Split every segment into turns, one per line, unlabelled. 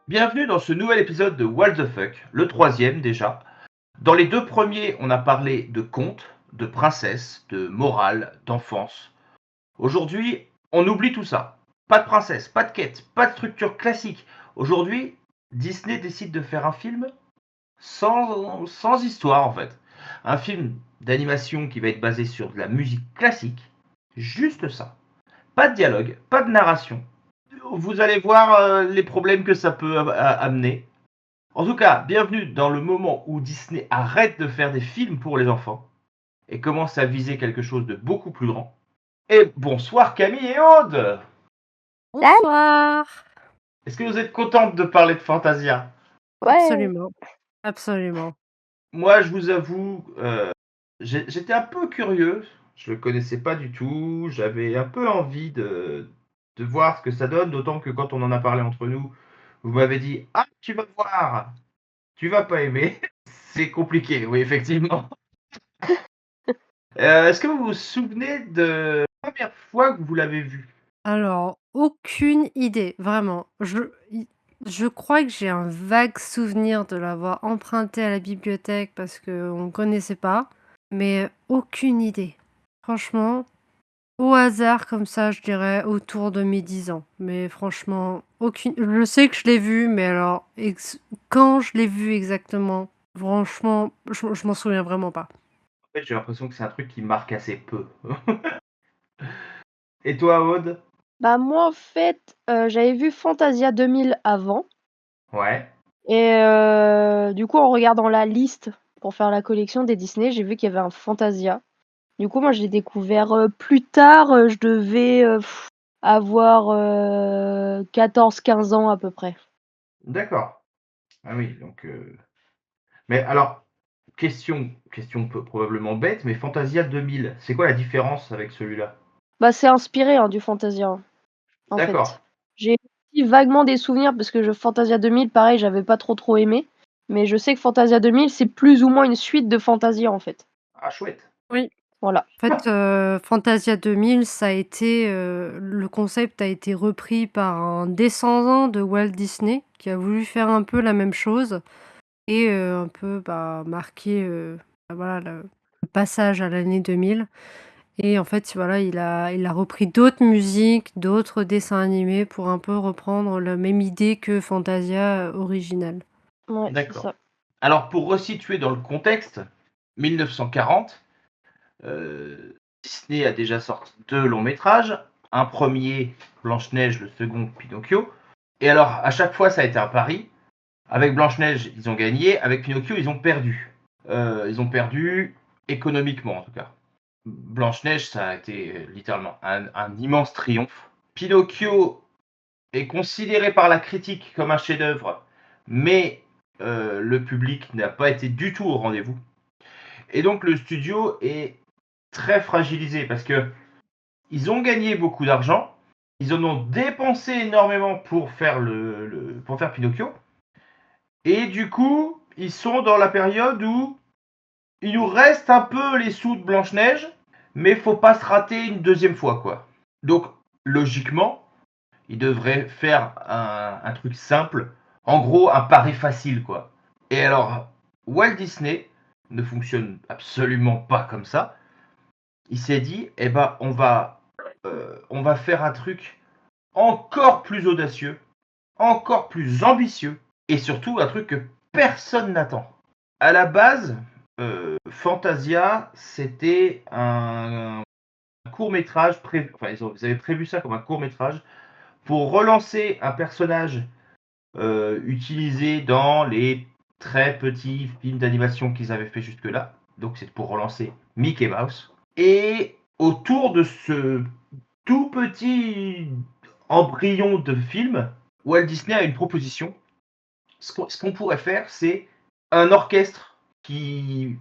Bienvenue dans ce nouvel épisode de What the Fuck, le troisième déjà. Dans les deux premiers, on a parlé de contes, de princesses, de morale, d'enfance. Aujourd'hui, on oublie tout ça. Pas de princesse, pas de quête, pas de structure classique. Aujourd'hui, Disney décide de faire un film sans histoire en fait. Un film d'animation qui va être basé sur de la musique classique. Juste ça. Pas de dialogue, pas de narration. Vous allez voir les problèmes que ça peut amener. En tout cas, bienvenue dans le moment où Disney arrête de faire des films pour les enfants et commence à viser quelque chose de beaucoup plus grand. Et bonsoir Camille et Aude.
Salut.
Bonsoir!
Est-ce que vous êtes contente de parler de Fantasia?
Ouais.
Absolument, absolument.
Moi, je vous avoue, j'étais un peu curieux. Je le connaissais pas du tout. J'avais un peu envie de voir ce que ça donne, d'autant que quand on en a parlé entre nous, vous m'avez dit ah tu vas voir, tu vas pas aimer. C'est compliqué, oui effectivement. Est-ce que vous vous souvenez de la première fois que vous l'avez vu?
Alors, aucune idée, vraiment. Je crois que j'ai un vague souvenir de l'avoir emprunté à la bibliothèque parce qu'on ne connaissait pas, mais aucune idée. Franchement, au hasard comme ça, je dirais autour de mes 10 ans. Mais franchement, aucune je sais que je l'ai vu, mais alors quand je l'ai vu exactement, franchement, je m'en souviens vraiment pas.
En fait, j'ai l'impression que c'est un truc qui marque assez peu. Et toi, Aude?
Bah, moi, en fait, j'avais vu Fantasia 2000 avant
Ouais.
et du coup, en regardant la liste pour faire la collection des Disney, j'ai vu qu'il y avait un Fantasia. Du coup, moi, je l'ai découvert, plus tard, je devais, avoir, 14-15 ans à peu près.
D'accord. Ah oui, donc mais alors, question probablement bête, mais Fantasia 2000, c'est quoi la différence avec celui-là?
Bah, c'est inspiré, hein, du Fantasia, hein, en
D'accord.
fait. J'ai aussi vaguement des souvenirs parce que Fantasia 2000, pareil, j'avais pas trop aimé, mais je sais que Fantasia 2000, c'est plus ou moins une suite de Fantasia, en fait.
Ah chouette.
Oui.
Voilà.
En fait, Fantasia 2000, ça a été, le concept a été repris par un descendant de Walt Disney qui a voulu faire un peu la même chose et un peu, bah, marquer, voilà le passage à l'année 2000 et en fait, voilà, il a repris d'autres musiques, d'autres dessins animés pour un peu reprendre la même idée que Fantasia, original.
Ouais, c'est
D'accord.
ça.
Alors pour resituer dans le contexte, 1940, Disney a déjà sorti 2 longs métrages. Un premier, Blanche-Neige, le second, Pinocchio. Et alors, à chaque fois, ça a été un pari. Avec Blanche-Neige, ils ont gagné. Avec Pinocchio, ils ont perdu. Ils ont perdu économiquement, en tout cas. Blanche-Neige, ça a été littéralement un immense triomphe. Pinocchio est considéré par la critique comme un chef-d'œuvre, mais le public n'a pas été du tout au rendez-vous. Et donc, le studio est très fragilisé parce que ils ont gagné beaucoup d'argent, ils en ont dépensé énormément pour faire pour faire Pinocchio, et du coup, ils sont dans la période où il nous reste un peu les sous de Blanche-Neige, mais faut pas se rater une deuxième fois, quoi. Donc, logiquement, ils devraient faire un truc simple, en gros, un pari facile, quoi. Et alors, Walt Disney ne fonctionne absolument pas comme ça. Il s'est dit, eh ben, on va faire un truc encore plus audacieux, encore plus ambitieux, et surtout un truc que personne n'attend. À la base, Fantasia, c'était un court métrage, enfin ils avaient prévu ça comme un court métrage pour relancer un personnage utilisé dans les très petits films d'animation qu'ils avaient fait jusque-là. Donc c'est pour relancer Mickey Mouse. Et autour de ce tout petit embryon de film, Walt Disney a une proposition. Ce qu'on pourrait faire, c'est un orchestre qui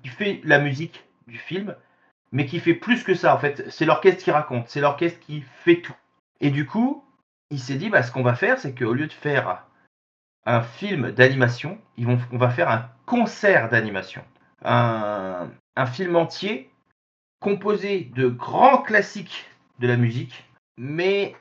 fait la musique du film, mais qui fait plus que ça en fait. C'est l'orchestre qui raconte, c'est l'orchestre qui fait tout. Et du coup, il s'est dit, bah, ce qu'on va faire, c'est qu'au lieu de faire un film d'animation, on va faire un concert d'animation. Un film entier composé de grands classiques de la musique, mais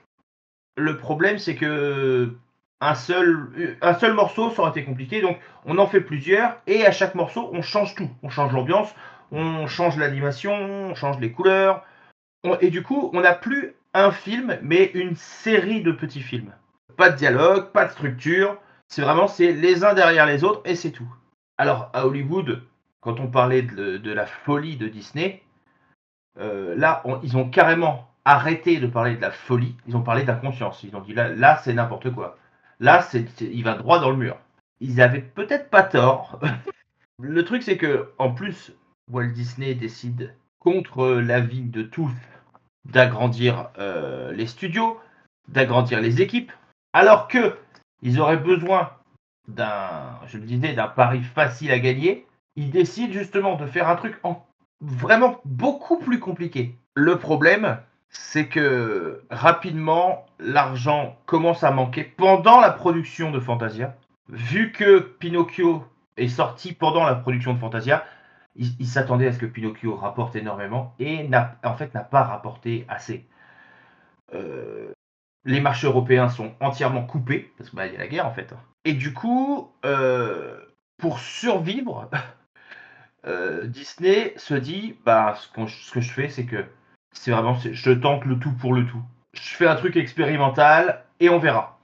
le problème c'est que un seul morceau, ça aurait été compliqué. Donc, on en fait plusieurs. Et à chaque morceau, on change tout. On change l'ambiance, on change l'animation, on change les couleurs. Et du coup, on n'a plus un film, mais une série de petits films. Pas de dialogue, pas de structure. C'est les uns derrière les autres et c'est tout. Alors, à Hollywood, quand on parlait de la folie de Disney, là, ils ont carrément arrêté de parler de la folie. Ils ont parlé d'inconscience. Ils ont dit là c'est n'importe quoi. Là, il va droit dans le mur. Ils avaient peut-être pas tort. Le truc, c'est que, en plus, Walt Disney décide, contre l'avis de tous, d'agrandir les studios, d'agrandir les équipes, alors que ils auraient besoin d'un pari facile à gagner. Ils décident justement de faire un truc vraiment beaucoup plus compliqué. Le problème, c'est que rapidement, l'argent commence à manquer pendant la production de Fantasia. Vu que Pinocchio est sorti pendant la production de Fantasia, il s'attendait à ce que Pinocchio rapporte énormément et n'a pas rapporté assez. Les marchés européens sont entièrement coupés parce qu'il y a la guerre en fait. Et du coup, pour survivre, Disney se dit ce que je fais, c'est que je tente le tout pour le tout. Je fais un truc expérimental et on verra.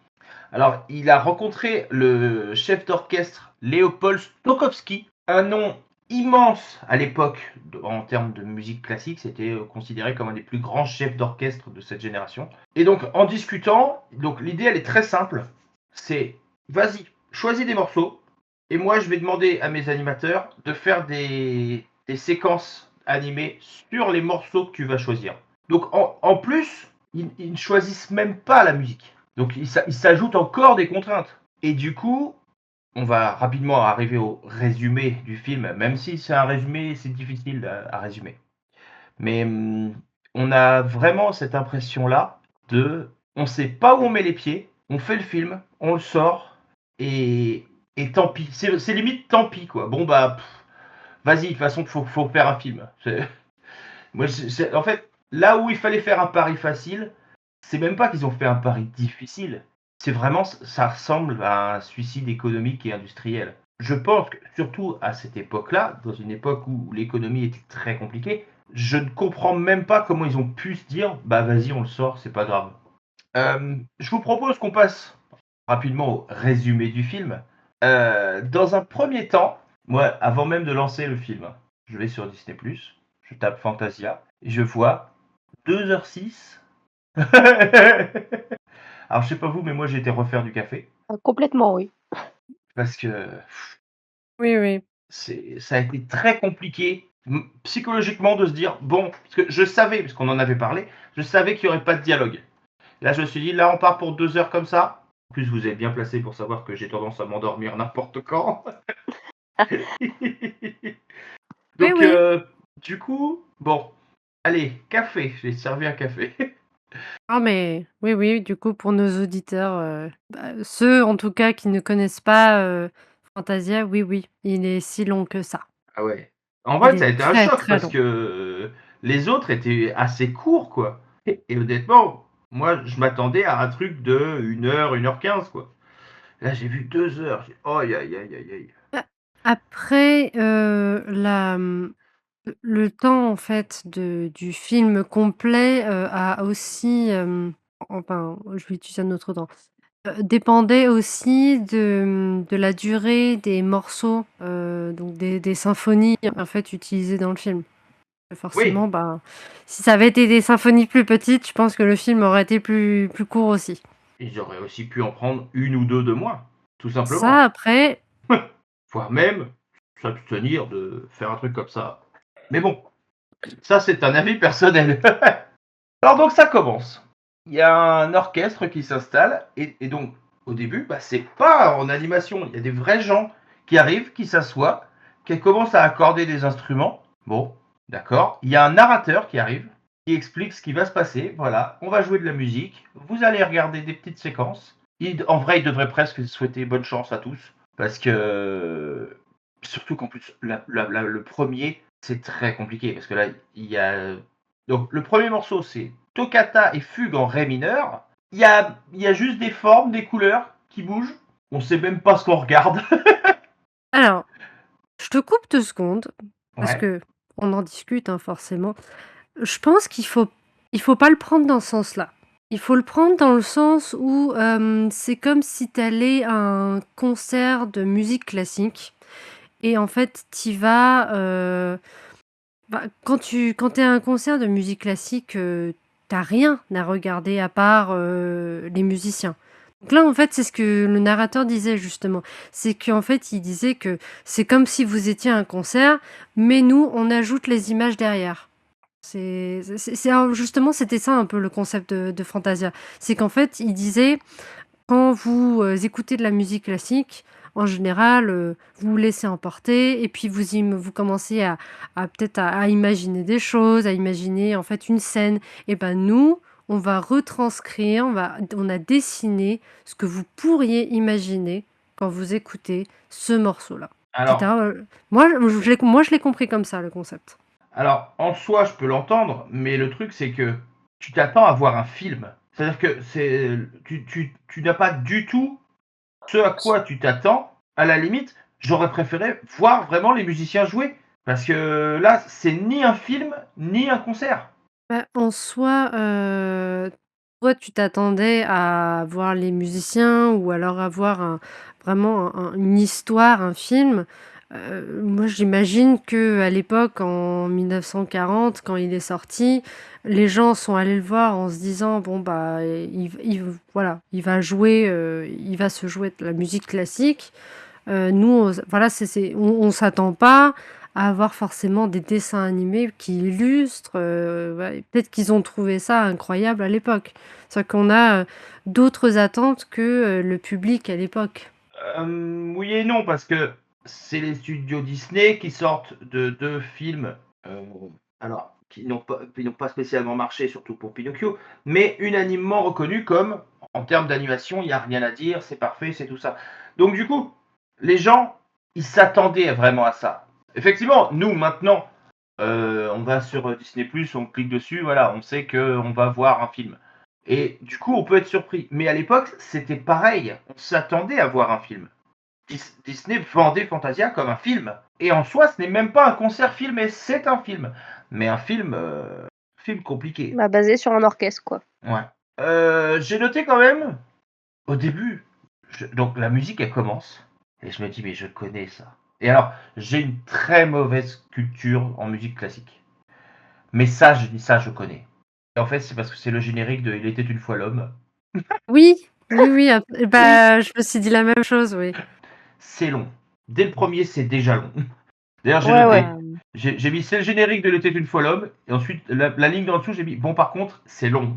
Alors, il a rencontré le chef d'orchestre Léopold Stokowski, un nom immense à l'époque en termes de musique classique. C'était considéré comme un des plus grands chefs d'orchestre de cette génération. Et donc, en discutant, l'idée, elle est très simple. C'est, vas-y, choisis des morceaux. Et moi, je vais demander à mes animateurs de faire des séquences animées sur les morceaux que tu vas choisir. Donc, en plus, ils ne choisissent même pas la musique. Donc, il s'ajoute encore des contraintes. Et du coup, on va rapidement arriver au résumé du film, même si c'est un résumé, c'est difficile à résumer. Mais on a vraiment cette impression-là on ne sait pas où on met les pieds, on fait le film, on le sort, et tant pis. C'est limite tant pis, quoi. Bon, vas-y, de toute façon, faut faire un film. En fait, là où il fallait faire un pari facile, c'est même pas qu'ils ont fait un pari difficile. C'est vraiment, ça ressemble à un suicide économique et industriel. Je pense que, surtout à cette époque-là, dans une époque où l'économie était très compliquée, je ne comprends même pas comment ils ont pu se dire, vas-y, on le sort, c'est pas grave. Je vous propose qu'on passe rapidement au résumé du film. Dans un premier temps, moi, avant même de lancer le film, je vais sur Disney+, je tape Fantasia, et je vois 2h06. Alors, je sais pas vous, mais moi, j'ai été refaire du café.
Complètement, oui.
Parce que
Oui.
ça a été très compliqué psychologiquement de se dire, bon, parce que je savais, parce qu'on en avait parlé, je savais qu'il n'y aurait pas de dialogue. Là, je me suis dit, là, on part pour 2 heures comme ça. En plus, vous êtes bien placé pour savoir que j'ai tendance à m'endormir n'importe quand. Donc,
Oui.
du coup, bon, allez, café, je vais servi un café.
Ah mais oui, du coup, pour nos auditeurs, ceux en tout cas qui ne connaissent pas, Fantasia, oui, il est si long que ça.
Ah ouais. En
Il
fait, ça a
est
été un
très,
choc
très
parce
long.
que les autres étaient assez courts, quoi. Et honnêtement, moi, je m'attendais à un truc de 1h, 1h15, quoi. Là, j'ai vu 2 heures. Oh, aïe, aïe, aïe, aïe, aïe.
Après, le temps en fait du film complet, a aussi, enfin, je vais utiliser un autre temps, dépendait aussi de la durée des morceaux, donc des symphonies en fait utilisées dans le film.
Oui,
Forcément, si ça avait été des symphonies plus petites, je pense que le film aurait été plus court aussi.
ils auraient aussi pu en prendre 1 ou 2 de moins, tout
Ça
simplement.
après
Voire même s'abstenir de faire un truc comme ça. Mais bon, ça, c'est un avis personnel. Alors donc, ça commence. Il y a un orchestre qui s'installe, et donc, au début, c'est pas en animation. Il y a des vrais gens qui arrivent, qui s'assoient, qui commencent à accorder des instruments. Bon, d'accord. Il y a un narrateur qui arrive, qui explique ce qui va se passer. Voilà, on va jouer de la musique. Vous allez regarder des petites séquences. En vrai, il devrait presque souhaiter bonne chance à tous. Parce que, surtout qu'en plus, le premier, c'est très compliqué. Parce que là, il y a. Donc, le premier morceau, c'est Toccata et Fugue en Ré mineur. Il y a juste des formes, des couleurs. qui bouge. On sait même pas ce qu'on regarde.
Alors, je te coupe 2 secondes parce
Ouais.
que on en discute, hein, forcément. Je pense qu'il faut pas le prendre dans ce sens-là. Il faut le prendre dans le sens où, c'est comme si tu allais à un concert de musique classique et en fait, tu y vas, bah, quand tu es à un concert de musique classique, tu rien à regarder à part, les musiciens. Donc là, en fait, c'est ce que le narrateur disait justement. C'est qu'en fait, il disait que c'est comme si vous étiez à un concert, mais nous, on ajoute les images derrière. C'est un justement, c'était ça un peu le concept de Fantasia. C'est qu'en fait, il disait: «Quand vous, écoutez de la musique classique, en général, vous vous laissez emporter et puis vous commencez à peut-être à imaginer des choses, à imaginer en fait une scène et ben nous, on va retranscrire, on a dessiné ce que vous pourriez imaginer quand vous écoutez ce morceau-là».
Alors,
Cetera, moi je l'ai compris comme ça le concept.
alors, en soi, je peux l'entendre, mais le truc, c'est que tu t'attends à voir un film. C'est-à-dire que tu n'as pas du tout ce à quoi tu t'attends. À la limite, j'aurais préféré voir vraiment les musiciens jouer. Parce que là, c'est ni un film, ni un concert.
Bah, en soi, toi, tu t'attendais à voir les musiciens ou alors à voir vraiment une histoire, un film. Moi, j'imagine que à l'époque, en 1940, quand il est sorti, les gens sont allés le voir en se disant: «Bon, bah, voilà, il va se jouer de la musique classique». Nous, voilà, on s'attend pas à avoir forcément des dessins animés qui illustrent, ouais, peut-être qu'ils ont trouvé ça incroyable à l'époque. C'est vrai qu'on a, d'autres attentes que, le public à l'époque.
Oui et non, parce que c'est les studios Disney qui sortent de 2 films, heu, alors qui n'ont pas spécialement marché, surtout pour Pinocchio, mais unanimement reconnus comme, en termes d'animation, il y a rien à dire, c'est parfait, c'est tout ça. Donc du coup, les gens, ils s'attendaient vraiment à ça. Effectivement, nous maintenant, on va sur, Disney+, on clique dessus, voilà, on sait qu'on va voir un film et du coup, on peut être surpris. Mais à l'époque, c'était pareil, on s'attendait à voir un film. Disney vendait Fantasia comme un film. Et en soi, ce n'est même pas un concert filmé, c'est un film. Mais un film compliqué.
Bah, basé sur un orchestre, quoi.
Ouais. J'ai noté quand même, au début, donc la musique elle commence, et je me dis, mais je connais ça. Et alors, j'ai une très mauvaise culture en musique classique. Mais ça, je dis ça, je connais. Et en fait, c'est parce que c'est le générique de Il était une fois l'homme.
Oui, oui, oui,
Oui.
bah, je me suis dit la même chose, oui.
C'est long. Dès le premier, c'est déjà long. D'ailleurs, j'ai
Ouais, ouais.
noté. J'ai mis c'est le générique de L'été une fois l'homme. Et ensuite, la ligne d'en dessous, j'ai mis bon, par contre, c'est long.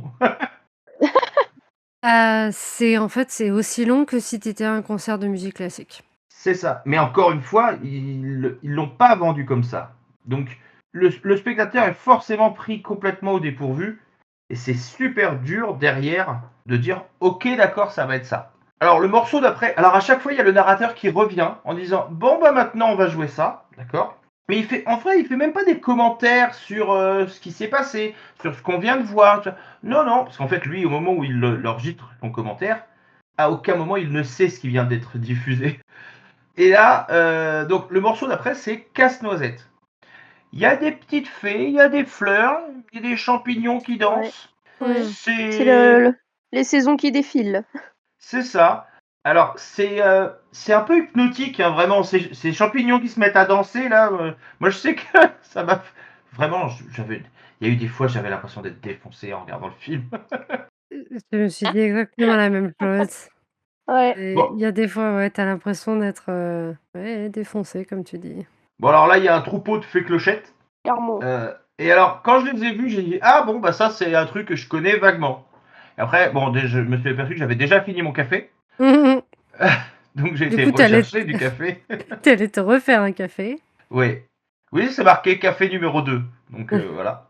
C'est en fait, c'est aussi long que si tu étais à un concert de musique classique.
C'est ça. Mais encore une fois, ils l'ont pas vendu comme ça. Donc, le spectateur est forcément pris complètement au dépourvu. Et c'est super dur derrière de dire ok, d'accord, ça va être ça. Alors, le morceau d'après. Alors, à chaque fois, il y a le narrateur qui revient en disant bon, bah maintenant, on va jouer ça. D'accord. Mais en vrai, il fait même pas des commentaires sur ce qui s'est passé, sur ce qu'on vient de voir. Non, non, parce qu'en fait, lui, au moment où il enregistre son commentaire, à aucun moment il ne sait ce qui vient d'être diffusé. Et là, donc le morceau d'après, c'est Casse-Noisette. Il y a des petites fées, il y a des fleurs, il y a des champignons qui
Ouais.
dansent.
Ouais.
Mmh.
C'est
C'est
les saisons qui défilent.
c'est ça. Alors, c'est un peu hypnotique, hein, vraiment. Ces champignons qui se mettent à danser, là. Moi, je sais que ça m'a. Vraiment, il y a eu des fois, j'avais l'impression d'être défoncé en regardant le film.
Je me suis dit exactement la même chose.
Ouais.
Et il
Bon,
y a des fois, ouais, tu l'impression d'être, ouais, défoncé comme tu dis.
bon alors là, il y a un troupeau de fées clochettes.
Clairement.
Et alors, quand je les ai vus, j'ai dit ah bon, bah ça, c'est un truc que je connais vaguement. Et après, bon, je me suis aperçu que j'avais déjà fini mon café.
Mmh.
Donc, j'ai
Du
été
coup, tu allais
rechercher du café.
te refaire un café.
Oui. Oui, c'est marqué café numéro 2. Donc, voilà.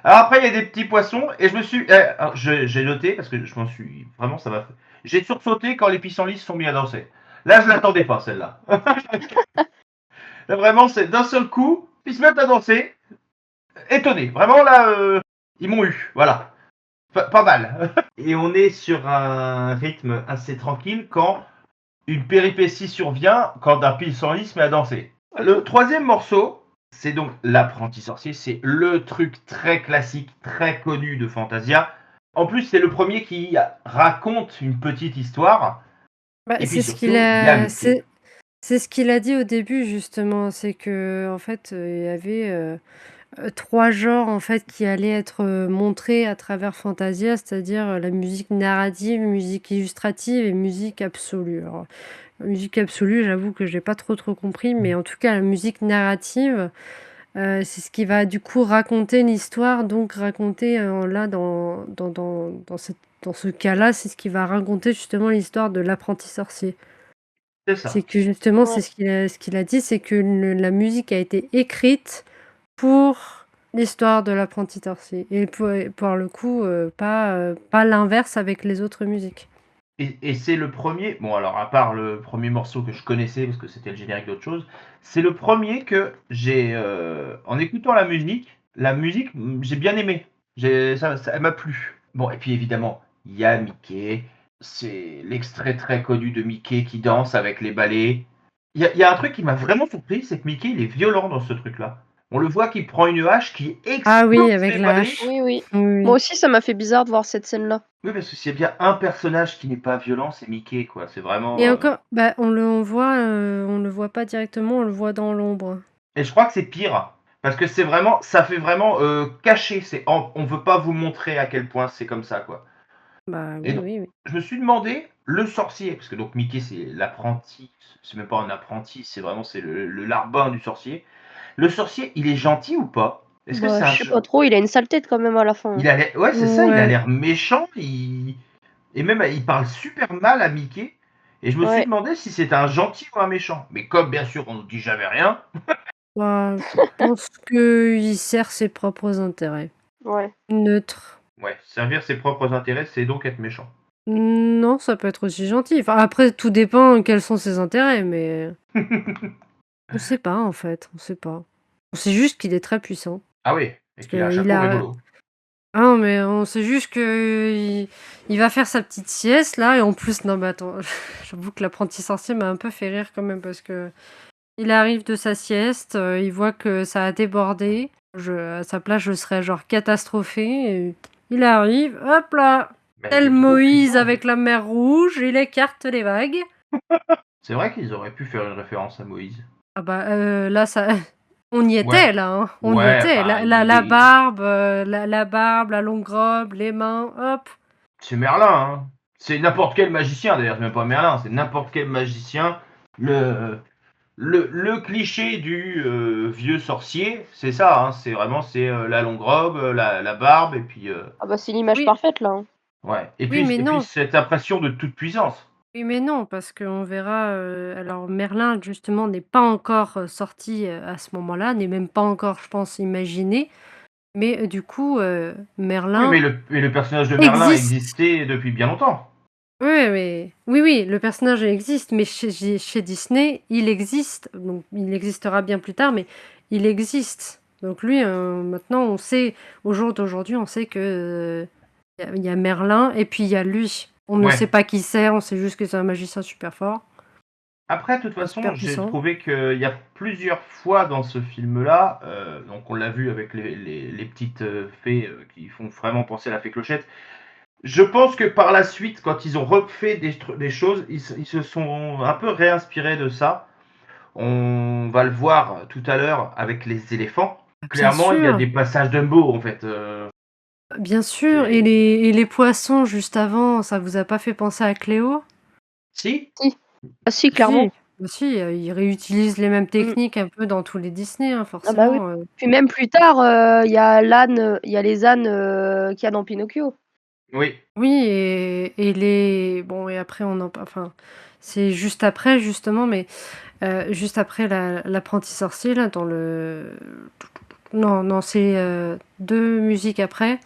Alors après, il y a des petits poissons et je me suis. Alors, j'ai noté parce que je m'en suis. Vraiment, ça m'a fait. J'ai sursauté quand les pissenlits se sont mis à danser. Là, je l'attendais pas, celle-là. Là, vraiment, c'est d'un seul coup, ils se mettent à danser. Étonné. Vraiment, là, ils m'ont eu. Voilà. pas mal. Et on est sur un rythme assez tranquille quand une péripétie survient, quand un pissenlit se met à danser. Le troisième morceau, c'est donc L'apprenti sorcier. C'est le truc très classique, très connu de Fantasia. En plus, c'est le premier qui raconte une petite histoire.
Bah,
Et puis
c'est ce qu'il
surtout, il y a
a
Mickey.
c'est ce qu'il a dit au début justement, c'est qu'en fait, il y avait, 3 genres en fait qui allaient être, montrés à travers Fantasia, c'est-à-dire, la musique narrative, musique illustrative et musique absolue. Alors, la musique absolue, j'avoue que j'ai pas trop compris, mais en tout cas la musique narrative, c'est ce qui va du coup raconter l'histoire, donc raconter, là dans ce cas-là, c'est ce qui va raconter justement l'histoire de l'apprenti sorcier.
C'est
C'est
ça.
que justement,
Ouais.
c'est ce qu'il a dit, c'est que la musique a été écrite pour l'histoire de l'apprenti sorcier et pour le coup, pas l'inverse avec les autres musiques.
Et c'est le premier, bon alors à part le premier morceau que je connaissais parce que c'était le générique d'autre chose, c'est le premier que j'ai, en écoutant la musique, j'ai bien aimé. Elle m'a plu. Bon, et puis évidemment, il y a Mickey, c'est l'extrait très connu de Mickey qui danse avec les balais. Il y a un truc qui m'a vraiment surpris, c'est que Mickey, il est violent dans ce truc-là. On le voit qu'il prend une hache, qui
Ah oui,
explose
avec
les
la
balais.
hache.
Oui, oui.
Oui, oui.
Moi aussi, ça m'a fait bizarre de voir cette scène-là.
Oui, parce que s'il y a bien un personnage qui n'est pas violent, c'est Mickey, quoi. C'est
Et
vraiment.
encore, bah, on le voit pas directement, on le voit dans l'ombre.
Et je crois que c'est pire. Parce que c'est vraiment, ça fait vraiment caché. On veut pas vous montrer à quel point c'est comme ça, quoi.
Bah,
Et
oui,
donc,
oui, oui.
je me suis demandé, le sorcier, parce que donc Mickey c'est l'apprenti, c'est même pas un apprenti, c'est le larbin du sorcier. Le sorcier, il est gentil ou pas? Est-ce que
Bah,
c'est
je sais pas trop, il a une sale tête quand même à la fin, hein.
il a l'air, ouais, c'est ça, il a
Ouais.
l'air méchant, et même il parle super mal à Mickey. Et je me suis
Ouais.
demandé si c'était un gentil ou un méchant. Mais comme bien sûr on ne dit jamais rien,
Bah, je pense qu'il sert ses propres intérêts.
Ouais.
Neutre.
ouais, servir ses propres intérêts, c'est donc être méchant.
Non, ça peut être aussi gentil. Enfin, après, tout dépend quels sont ses intérêts, mais on sait pas, en fait, on sait pas. On sait juste qu'il est très puissant.
Ah oui, et
Parce
qu'il a un
qu'il
chapeau
a
rigolo.
ah non, mais on sait juste qu'il va faire sa petite sieste là et en plus non, mais attends, j'avoue que l'apprenti sorcier m'a un peu fait rire quand même parce qu'il arrive de sa sieste, il voit que ça a débordé. À sa place, je serais genre catastrophée et il arrive, hop là,
Mais il
tel
est trop
Moïse
puissant.
avec la mer Rouge, il écarte les vagues.
C'est vrai qu'ils auraient pu faire une référence à Moïse.
Ah bah, là ça on y
Ouais,
était là, hein, on y
ouais,
était.
enfin,
La barbe, la barbe, la longue robe, les mains, hop.
c'est Merlin, hein. C'est n'importe quel magicien d'ailleurs, c'est même pas Merlin, c'est n'importe quel magicien. Le, le cliché du vieux sorcier, c'est ça, hein, c'est vraiment la longue robe, la barbe, et puis
Ah bah, c'est l'image
Oui,
parfaite là, hein.
ouais,
oui, mais
et puis
non.
cette impression de toute puissance.
Oui, mais non, parce qu'on verra, alors Merlin justement n'est pas encore, sorti, à ce moment-là, n'est même pas encore, je pense, imaginé, mais, du coup,
Oui,
Merlin
mais le personnage de Merlin
existe.
existait depuis bien longtemps.
Oui, mais oui, le personnage existe, mais chez Disney, il existe, donc il existera bien plus tard, mais il existe. Donc lui, maintenant on sait, au jour d'aujourd'hui, on sait que, il y a Merlin et puis il y a lui. On ne
Ouais.
sait pas qui c'est, on sait juste que c'est un magicien super fort,
Après, de toute
enfin
façon,
super
j'ai
puissant.
trouvé qu'il y a plusieurs fois dans ce film-là, donc on l'a vu avec les petites fées qui font vraiment penser à la fée Clochette. Je pense que par la suite, quand ils ont refait des choses, ils se sont un peu réinspirés de ça. On va le voir tout à l'heure avec les éléphants. Clairement, il y a des passages Dumbo en fait.
Bien sûr, et
C'est-
les poissons juste avant, ça vous a pas fait penser à Cléo?
Si,
Si. Ah si,
Si,
clairement.
bah si, ils réutilisent les mêmes
Mmh.
techniques un peu dans tous les Disney, hein,
Ah bah oui.
forcément,
Puis même plus tard, il y a l'âne, il y a les ânes, qu'il y a dans Pinocchio.
oui,
Oui et les bon et après on en pa enfin, c'est juste après justement, mais juste après l'apprenti sorcier là dans le non, non, c'est, 2 musiques après,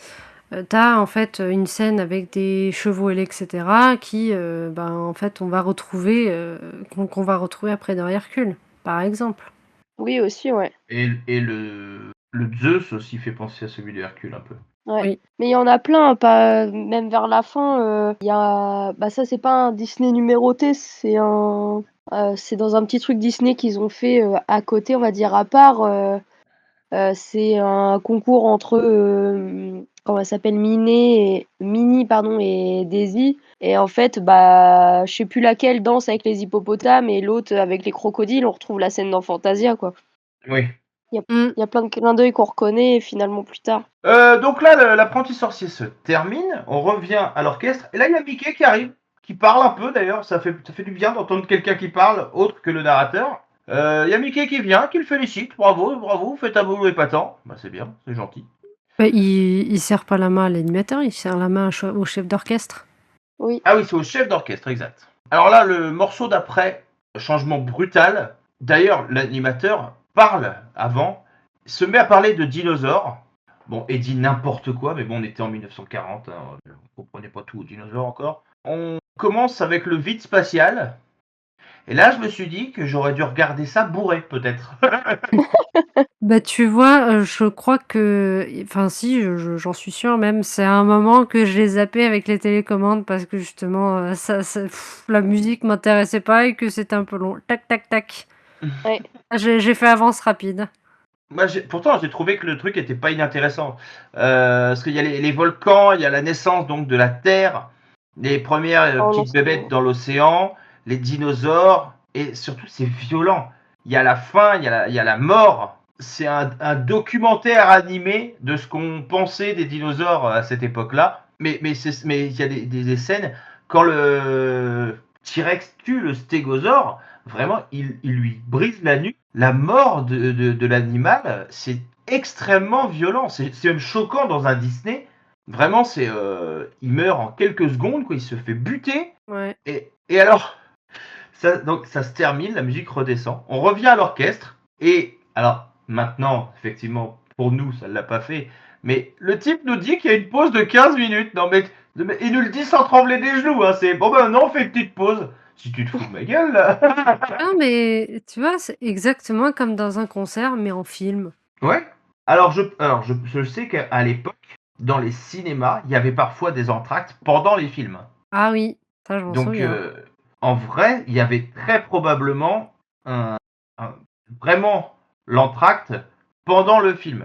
tu en fait, une scène avec des chevaux ailés et cetera qui, ben, en fait on va retrouver, qu'on va retrouver après dans Hercule, par exemple.
Oui aussi, ouais.
et le Zeus aussi fait penser à celui de Hercule un peu.
Ouais.
Oui.
Mais il y en a plein, pas même vers la fin, il y a ça c'est pas un Disney numéroté, c'est dans un petit truc Disney qu'ils ont fait, à côté, on va dire à part, c'est un concours entre, comment elle s'appelle? Minnie pardon et Daisy et en fait, je sais plus laquelle danse avec les hippopotames et l'autre avec les crocodiles. On retrouve la scène dans Fantasia, quoi.
Oui.
Mmh.
Il y a plein de clins d'œil qu'on reconnaît finalement plus tard.
Donc là, l'apprenti sorcier se termine, on revient à l'orchestre, et là il y a Mickey qui arrive, qui parle un peu d'ailleurs, ça fait du bien d'entendre quelqu'un qui parle, autre que le narrateur. Il y a Mickey qui vient, qui le félicite, bravo, bravo, vous faites un boulot épatant. Bah c'est bien, c'est gentil.
Bah, il serre pas la main à l'animateur, il serre la main au chef d'orchestre.
Oui.
Ah oui, c'est au chef d'orchestre, exact. Alors là, le morceau d'après, changement brutal. D'ailleurs, l'animateur parle avant, se met à parler de dinosaures. Bon, et dit n'importe quoi, mais bon, on était en 1940, hein, on comprenait pas tout aux dinosaures encore. On commence avec le vide spatial. Et là, je me suis dit que j'aurais dû regarder ça bourré, peut-être.
Bah, tu vois, je crois que enfin si, j'en suis sûre même, c'est un moment que j'ai zappé avec les télécommandes parce que justement, la musique m'intéressait pas et que c'était un peu long. Tac, tac, tac.
Ouais.
J'ai fait avance rapide.
Moi, pourtant, j'ai trouvé que le truc était pas inintéressant. Parce qu'il y a les volcans, il y a la naissance donc de la Terre, les premières
Oh non,
petites bébêtes dans l'océan, les dinosaures, et surtout c'est violent. Il y a la faim, il y a la mort. C'est un documentaire animé de ce qu'on pensait des dinosaures à cette époque-là. Mais il y a des scènes quand le T-Rex tue le stégosaure, vraiment, il lui brise la nuque. La mort de l'animal, c'est extrêmement violent. C'est même choquant dans un Disney. Vraiment, il meurt en quelques secondes, quoi. Il se fait buter.
Ouais.
Et alors, donc ça se termine, la musique redescend. On revient à l'orchestre. Et alors, maintenant, effectivement, pour nous, ça ne l'a pas fait. Mais le type nous dit qu'il y a une pause de 15 minutes. Non, mais il nous le dit sans trembler des genoux. Hein. C'est bon, ben non, on fait une petite pause. Si tu te fous de ma gueule, là.
Ah mais tu vois, c'est exactement comme dans un concert, mais en film.
Ouais. Je sais qu'à l'époque, dans les cinémas, il y avait parfois des entr'actes pendant les films.
Ah oui, ça je m'en
Donc,
souviens.
en vrai, il y avait très probablement un, vraiment l'entracte pendant le film.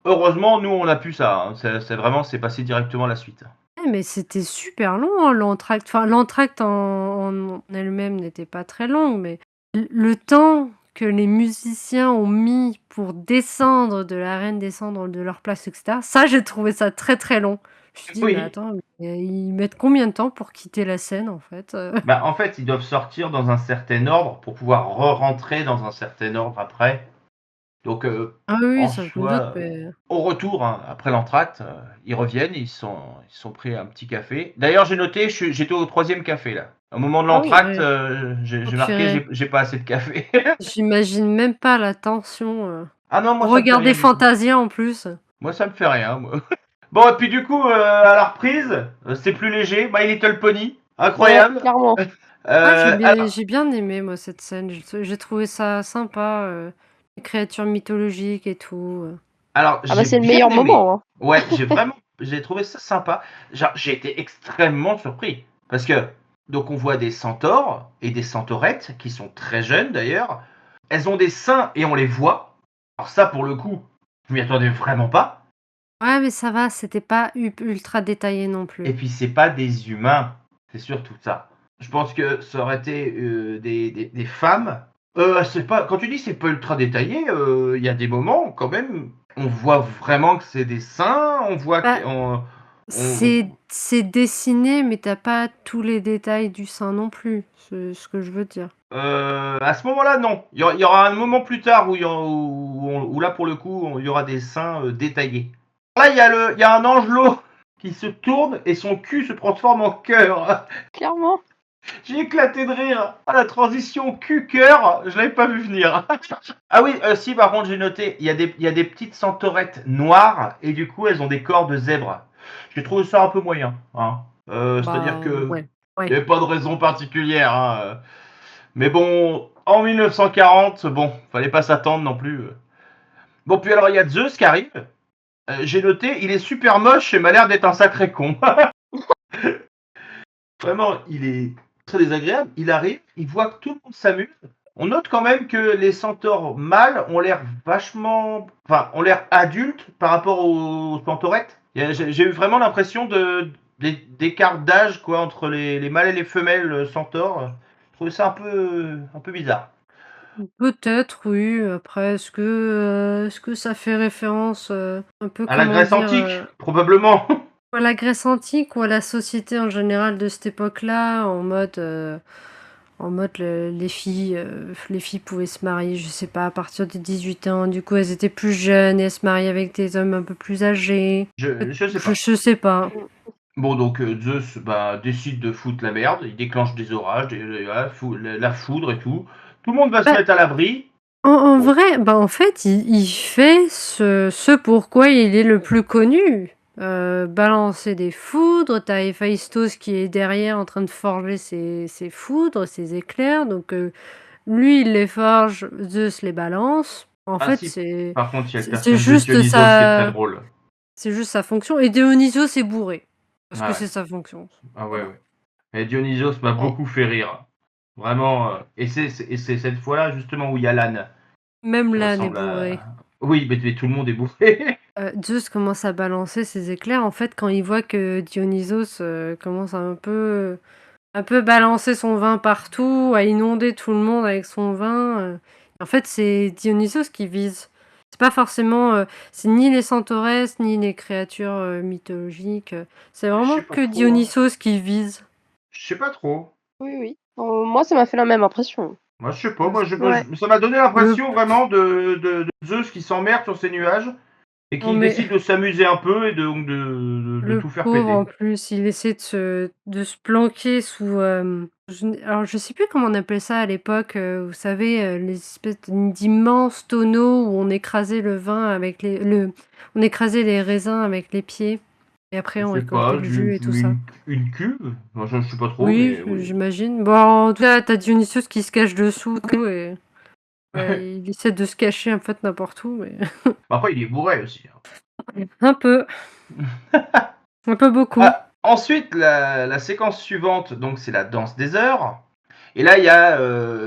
Heureusement, nous, on a pu ça. Hein. C'est passé directement à la suite.
Mais c'était super long, hein, l'entracte. Enfin, l'entracte en elle-même n'était pas très longue, mais le temps que les musiciens ont mis pour descendre de l'arène, descendre de leur place, etc., ça, j'ai trouvé ça très, très long. Je me suis dit: «Mais
Oui.
attends, mais ils mettent combien de temps pour quitter la scène, en fait?»
Bah, en fait, ils doivent sortir dans un certain ordre pour pouvoir re-rentrer dans un certain ordre après. Donc,
Ah oui,
en
ça je me doute,
soi,
mais
au retour, hein, après l'entracte, ils reviennent, ils sont pris un petit café. D'ailleurs, j'ai noté, j'étais au troisième café là. Au moment de
Ah oui.
l'entracte,
ouais. Oh
j'ai marqué,
purée,
j'ai pas assez de café.
j'imagine même pas la tension,
Ah non, moi ça me fait
regarder
rien du tout.
Fantasia en plus.
Moi ça me fait rien. Moi. Bon, et puis du coup, à la reprise, c'est plus léger. My Little Pony,
Ouais,
incroyable.
clairement.
Ah,
Alors,
j'ai bien aimé moi cette scène, j'ai trouvé ça sympa, les créatures mythologiques et tout,
alors,
Ah bah,
j'ai
c'est le
bien
meilleur
aimé.
moment, hein.
Ouais, j'ai trouvé ça sympa. Genre, j'ai été extrêmement surpris. Parce que, donc, on voit des centaures et des centaurettes, qui sont très jeunes d'ailleurs. Elles ont des seins et on les voit. Alors, ça, pour le coup, je m'y attendais vraiment pas.
Ouais, mais ça va, c'était pas ultra détaillé non
Et
plus.
puis, c'est pas des humains. C'est surtout ça. Je pense que ça aurait été des femmes. C'est pas, quand tu dis c'est pas ultra détaillé, il y a des moments, quand même, on voit vraiment que c'est des seins. On voit
Bah,
qu'on. On-
c'est dessiné, mais tu pas tous les détails du sein non plus, c'est ce que je veux dire.
À ce moment-là, non. Il y aura un moment plus tard où là, pour le coup, il y aura des seins détaillés. Là, il y a un angelot qui se tourne et son cul se transforme en cœur.
Clairement.
J'ai éclaté de rire. Ah, la transition cul-cœur, je l'avais pas vu venir. Ah oui, si, par contre, j'ai noté, il y a des petites centaurettes noires et du coup, elles ont des corps de zèbre. J'ai trouvé ça un peu moyen. Hein. C'est-à-dire
Bah,
que
ouais,
il n'y
ouais.
avait pas de raison particulière. Hein. Mais bon, en 1940, bon, fallait pas s'attendre non plus. Bon, puis alors il y a Zeus qui arrive. J'ai noté, il est super moche et m'a l'air d'être un sacré con. Vraiment, il est très désagréable. Il arrive, il voit que tout le monde s'amuse. On note quand même que les centaures mâles ont l'air vachement. Enfin, ont l'air adultes par rapport aux centaurettes. J'ai eu vraiment l'impression d'écart d'âge quoi, entre les mâles et les femelles centaures. Je trouvais ça un peu bizarre.
Peut-être, oui. Après, est-ce que ça fait référence, un peu,
À la
comment
Grèce
dire,
antique, probablement.
à la Grèce antique ou à la société en général de cette époque-là, en mode les filles pouvaient se marier, je sais pas, à partir de 18 ans. Du coup, elles étaient plus jeunes et elles se mariaient avec des hommes un peu plus âgés.
Je sais pas.
Je sais pas.
Bon, donc Zeus décide de foutre la merde, il déclenche des orages, la foudre et tout. Tout le monde va se
Bah,
mettre à l'abri.
en
Bon,
vrai, bah en fait, il fait ce pourquoi il est le plus connu. Balancer des foudres, t'as Héphaïstos qui est derrière en train de forger ses foudres, ses éclairs. Donc lui, il les forge, Zeus les balance. En
ah
fait,
si, par contre, il y a le
c'est
personnage de Dionysos qui est très drôle.
c'est juste sa fonction. Et Dionysos est bourré. Parce
Ah
que
ouais,
c'est sa fonction.
ah ouais,
Voilà.
ouais. Et Dionysos m'a
Ouais.
beaucoup fait rire. Vraiment. Et c'est cette fois-là, justement, où il y a l'âne,
Même
qui
l'âne est
ressemble
bourré.
à. Oui, mais tout le monde est bouffé.
Zeus commence à balancer ses éclairs. En fait, quand il voit que Dionysos commence à un peu balancer son vin partout, à inonder tout le monde avec son vin, en fait, c'est Dionysos qui vise. C'est pas forcément, c'est ni les centaures, ni les créatures mythologiques. C'est
Je
vraiment
sais pas
que
trop.
Dionysos qui vise.
Je sais pas trop.
Oui, oui. Moi, ça m'a fait la même impression.
Moi, je sais pas.
Euh,
Moi,
Ouais.
ça m'a donné
Le,
l'impression vraiment de Zeus qui s'emmerde sur ses nuages et
non
qui
mais
décide de s'amuser un peu et de
le
tout faire
pauvre, en
péter.
plus, il essaie de se planquer sous. Alors, je sais plus comment on appelait ça à l'époque. Vous savez, les espèces d'immenses tonneaux où on écrasait le vin avec on écrasait les raisins avec les pieds. Et après,
Je
on
sais
récoltait
pas,
le jus et tout ça.
une cuve. Moi, je sais pas trop,
Oui,
mais oui.
j'imagine. Bon, en tout cas, t'as Dionysus qui se cache dessous et il essaie de se cacher en fait n'importe où, mais
Après, il est bourré aussi.
un peu, un peu beaucoup.
Ensuite, la séquence suivante, donc c'est la danse des heures. Et là, il y a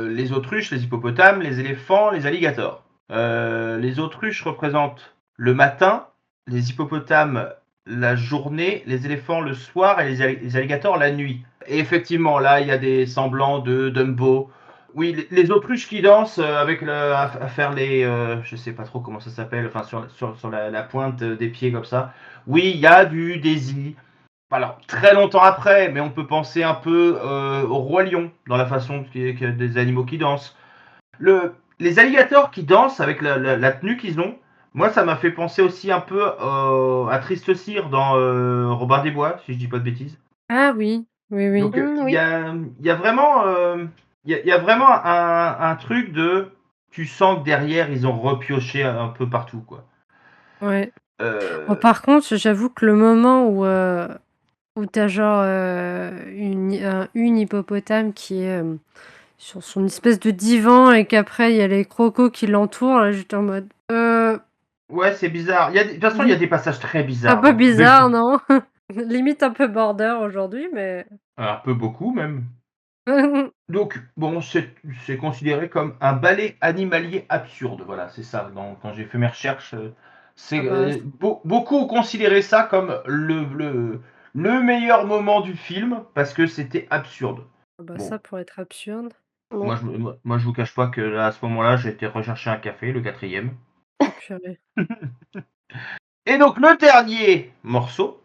les autruches, les hippopotames, les éléphants, les alligators. Les autruches représentent le matin, les hippopotames la journée, les éléphants le soir et les alligators la nuit. Et effectivement, là, il y a des semblants de Dumbo. Oui, les autruches qui dansent avec à faire les, je sais pas trop comment ça s'appelle, enfin sur la pointe des pieds comme ça. Oui, il y a du Daisy. Alors, très longtemps après, mais on peut penser un peu au roi lion dans la façon des animaux qui dansent. Les alligators qui dansent avec la tenue qu'ils ont, moi ça m'a fait penser aussi un peu à Triste Cire dans Robin des Bois, si je dis pas de bêtises.
Ah oui, oui, oui.
Donc
Oui.
il y a vraiment, il y a vraiment un truc de, tu sens que derrière ils ont repioché un peu partout quoi.
Ouais. Bon,
Euh,
par contre, j'avoue que le moment où t'as genre une hippopotame qui est sur son espèce de divan et qu'après il y a les crocos qui l'entourent, là j'étais en mode
ouais, c'est bizarre. De toute façon, il y a des passages très
un
bizarres
peu
dans le truc.
bizarre, non? Limite un peu border aujourd'hui, mais.
Un peu beaucoup même. Donc, bon, c'est considéré comme un ballet animalier absurde. Voilà, c'est ça. Quand j'ai fait mes recherches,
Ah bah,
beaucoup ont considéré ça comme le meilleur moment du film parce que c'était absurde.
ah bah
Bon,
ça pourrait être absurde.
Ouais.
moi, je vous cache pas que là, à ce moment-là, j'ai été rechercher un café, le quatrième.
Oh, purée.
Et donc, le dernier morceau,